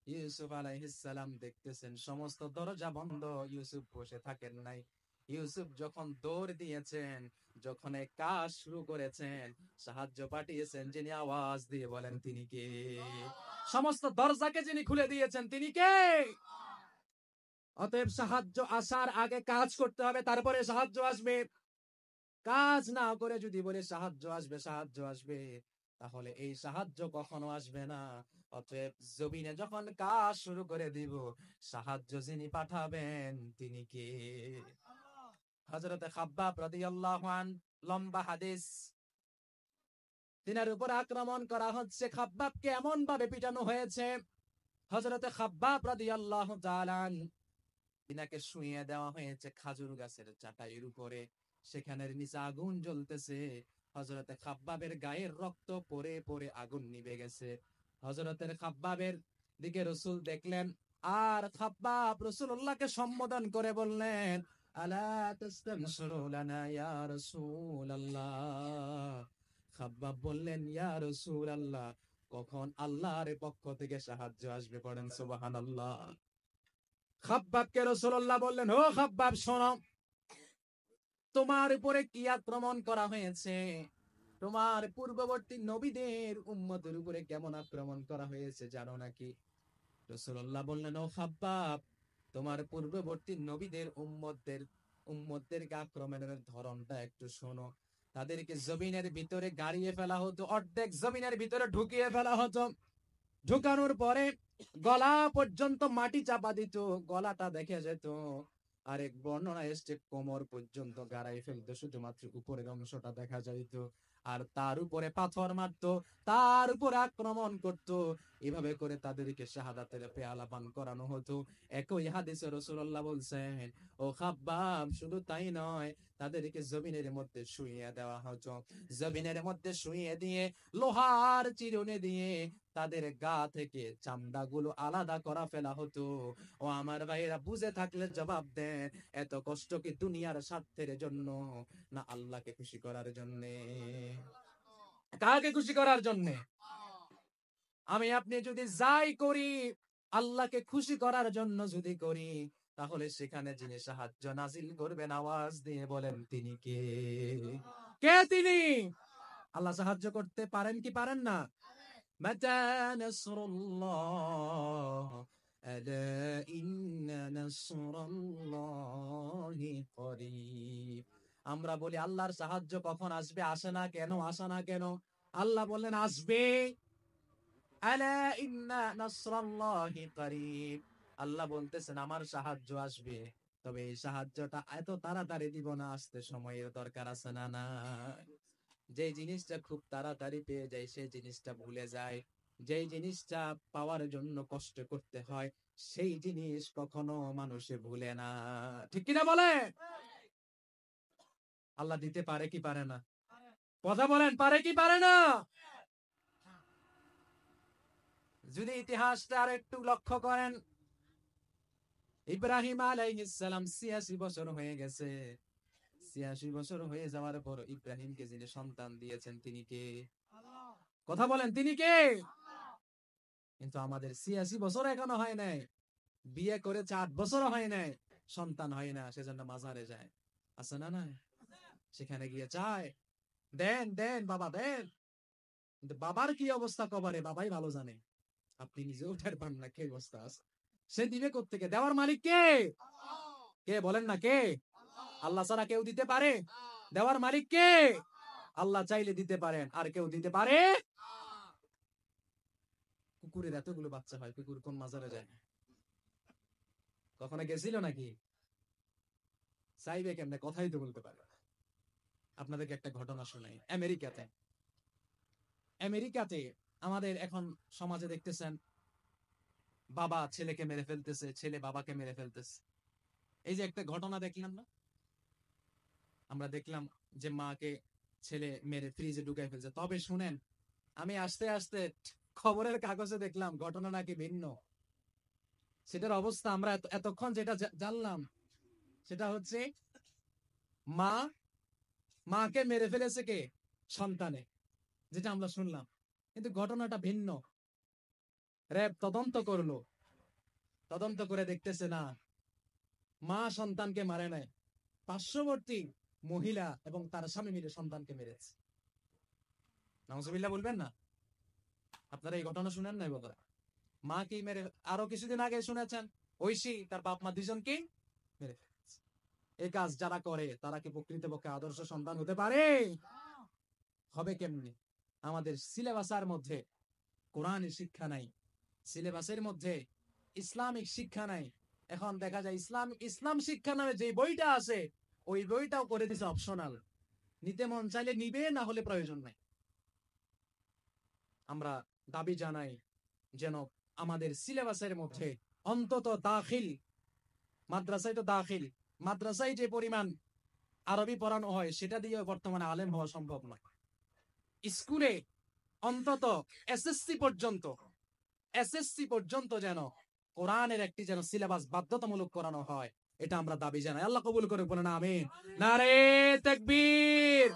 ইউসুফ আলাইহিস সালাম দেখতেছেন সমস্ত দরজা বন্ধ, ইউসুফ বসে থাকেন নাই। ইউসুফ যখন দৌড় দিয়েছেন, যখন এই কাজ শুরু করেছেন, সাহায্য পাঠিয়েছেন যিনি, আওয়াজ দিয়ে বলেন তিনি কে? সমস্ত দরজাকে যিনি খুলে দিয়েছেন তিনি কে? অতএব সাহায্য আসার আগে কাজ করতে হবে, তারপরে সাহায্য আসবে। কাজ না করে যদি বলে সাহায্য আসবে, সাহায্য আসবে, তাহলে এই সাহায্য কখনো আসবে না। অতএব জমিনে যখন কাজ শুরু করে দিব, সাহায্য যিনি পাঠাবেন তিনি কে? হযরতে খাব্বাব রাদিয়াল্লাহু আনহু, লম্বা হাদিস, তিনার উপর আক্রমণ করা হচ্ছে, খাব্বাবকে এমন ভাবে পিটানো হয়েছে, হযরতে খাব্বাব রাদিয়াল্লাহু তাআলা আনহু, তিনাকে শুইয়ে দেওয়া হয়েছে খাজুর গাছের চাটাইয়ের উপরে, সেখানের নিচে আগুন জ্বলতেছে, হযরতে খাব্বাবের গায়ের রক্ত পড়ে পড়ে আগুন নিভে গেছে। হযরতের খাব্বাবের দিকে রাসূল দেখলেন, আর খাব্বাব রাসূলুল্লাহকে সম্বোধন করে বললেন, আলা তাস্তানসিরু লানা ইয়া রাসূলুল্লাহ। খাব্বাব বললেন, ইয়া রাসূলুল্লাহ, কখন আল্লাহর পক্ষ থেকে সাহায্য আসবে? পড়েন সুবহানাল্লাহ। খাব্বাবকে রাসূলুল্লাহ বললেন, ও খাব্বাব শোনো, তোমার উপরে কি আক্রমণ করা হয়েছে, তোমার পূর্ববর্তী নবীদের উম্মতের উপরে কেমন আক্রমণ করা হয়েছে জানো নাকি? রাসূলুল্লাহ বললেন, ও খাব্বাব, তোমার পূর্ববর্তী নবীদের উম্মতদেরকে আক্রমণের ধরনটা একটু শোনো। তাদেরকে জমিনের ভিতরে গাড়িয়ে ফেলা হতো, অর্ধেক জমিনের ভিতরে ঢুকিয়ে ফেলা হতো, ঢুকানোর পরে গলা পর্যন্ত মাটি চাপা দিত, গলাটা দেখে যেত। আরেক বর্ণনা এসছে কোমর পর্যন্ত গাড়াই ফেলতো, শুধুমাত্র উপরের অংশটা দেখা যাইত। আর তার উপরে পাথর মারতো, তার উপরে আক্রমণ করত। এভাবে করে তাদেরকে শাহাদাতের পেয়ালা পান করানো হতো। একই হাদিসে রাসূলুল্লাহ বলছেন, ও খাব্বাব, শুধু তাই নয়, তাদেরকে জমিনের মধ্যে শুইয়ে দেওয়া হতো। জমিনের মধ্যে শুইয়ে দিয়ে লোহার চিরুনি দিয়ে তাদের গা থেকে চামড়াগুলো আলাদা করা ফেলা হতো। ও আমার ভাইরা, বুঝে থাকলে জবাব দেন, এত কষ্ট কি দুনিয়ার স্বার্থের জন্য, না আল্লাহকে খুশি করার জন্য? কাকে খুশি করার জন্য? আমি আপনি যদি যাই করি আল্লাহকে খুশি করার জন্য যদি করি, তাহলে সেখানে যিনি সাহায্য নাজিল করবেন, আওয়াজ দিয়ে বলেন তিনি কে? কে তিনি? আল্লাহ সাহায্য করতে পারেন কি পারেন না? মাতা নাসরুল্লাহ, আলা ইন্না নাসরাল্লাহি করিব। আমরা বলি আল্লাহর সাহায্য কখন আসবে, আসে না কেন, আসে না কেন? আল্লাহ বললেন আসবে, আলা ইন্না নাসরাল্লাহি করিব। আল্লাহ বলতেছেন আমার সাহায্য আসবে, তবে এই সাহায্যটা এত তাড়াতাড়ি দিব না, আসতে সময়ের দরকার আছে না? না, যে জিনিসটা খুব তাড়াতাড়ি পেয়ে যায় সেই জিনিসটা ভুলে যায়, যেই জিনিসটা পাওয়ার জন্য কষ্ট করতে হয় সেই জিনিস কখনো মানুষে ভুলে না। ঠিক কিনা বলে? আল্লাহ দিতে পারে কি পারে না? কথা বলেন, পারে কি পারে না? যদি ইতিহাসটা আর একটু লক্ষ্য করেন, ইব্রাহিম আলাইহিস সালাম ৮৬ বছর হয়ে গেছে। ৮৬ বছর হয়ে যাওয়ার পর ইব্রাহিমকে যিনি সন্তান দিয়েছেন তিনি কে? কথা বলেন, তিনি কে? কিন্তু আমাদের ৮৬ বছর এখনো হয় নাই, বিয়ে করেছে ৮ বছর হয় নাই, সন্তান হয় না, সেজন্য মাজারে যায়, আছে না? না, সেখানে গিয়ে চায়, দেন দেন বাবা দেন, কিন্তু বাবার কি অবস্থা কবরে বাবাই ভালো জানে, আপনি নিজেও টের পান না কি অবস্থা আছে। সে দিবে কোত্থেকে? দেওয়ার মালিক কে? কে বলেন না, কে? আল্লাহ ছাড়া কেউ দিতে পারে? দেওয়ার মালিক কে? আল্লাহ চাইলে দিতে পারেন, আর কেউ দিতে পারে? কুকুরের এতগুলো বাচ্চা হয়, কুকুর কোন মাজারে যায়? কখনো গেছিল নাকি? চাইবে কেমনে? কথাই তো বলতে পারে। আপনাদেরকে একটা ঘটনা শোনাই। আমেরিকাতে আমাদের এখন সমাজে দেখতেছেন বাবা ছেলেকে মেরে ফেলতেছে, ছেলে বাবাকে মেরে ফেলতেছে। এই যে একটা ঘটনা দেখলাম না, আমরা দেখলাম যে মাকে ছেলে মেরে ফ্রিজে ঢুকাই ফেলছে। তবে শুনেন, আমি আস্তে আস্তে খবরের কাগজে দেখলাম ঘটনা নাকি ভিন্ন। সেটার অবস্থা আমরা এতক্ষণ যেটা জানলাম সেটা হচ্ছে মা মাকে মেরে ফেলেছে কে? সন্তানে, যেটা আমরা শুনলাম। কিন্তু ঘটনাটা ভিন্ন। র‍্যাব তদন্ত করলো, তদন্ত করে দেখতেছে না, মা সন্তানকে মারে নাই, পার্শ্ববর্তী মহিলা এবং তার স্বামী মিলে সন্তানকে মেরেছে। নাউজুবিল্লাহ বলবেন না? আপনারা এই ঘটনা শুনেন নাই বাবা? মা কি মেরে, আরো কিছুদিন আগে শুনেছেন ঐশী তার বাপ মা দুজনকে মেরে ফেলেছে। এই কাজ যারা করে তারা কি প্রকৃতপক্ষে আদর্শ সন্তান হতে পারে? হবে কেমনি? আমাদের সিলেবাসের মধ্যে কোরআনের শিক্ষা নাই, সিলেবাসের মধ্যে ইসলামিক শিক্ষা নাই। এখন দেখা যায় ইসলাম শিক্ষা নামে যে বইটা আছে ওই বইটাও করে দিছে অপশনাল, নিতে মন চাইলে নিবে, না হলে প্রয়োজন নাই। আমরা দাবি জানাই যেন আমাদের সিলেবাসের মধ্যে অন্তত দাখিল, মাদ্রাসায় তো দাখিল, মাদ্রাসায় যে পরিমাণ আরবি পড়ানো হয় সেটা দিয়ে বর্তমানে আলেম হওয়া সম্ভব নয়। স্কুলে অন্তত এসএসসি পর্যন্ত যেন কোরআনের একটি যেন সিলেবাস বাধ্যতামূলক করানো হয়, এটা আমরা দাবি জানাই। আল্লাহ কবুল করে বলেন আমিন। নারে তাকবীর,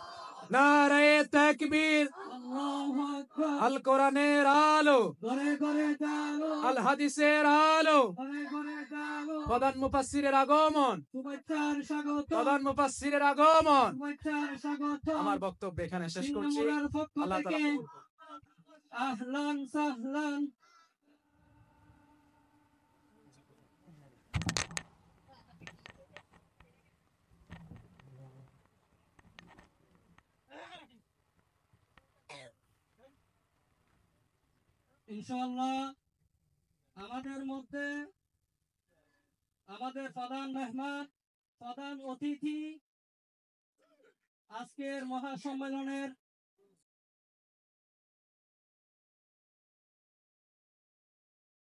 নারে তাকবীর। আল কোরআনের আলো, আল হাদিসের আলো, প্রধান মুফাসসিরের আগমন, প্রধান মুফাসসিরের আগমন। আমার বক্তব্য এখানে শেষ করছি। আল্লাহ তাআলা কবুল করুন। আহলান সাহলান। ইনশাআল্লাহ আমাদের মধ্যে আমাদের প্রধান মেহমান, প্রধান অতিথি, আজকের মহাসম্মেলনের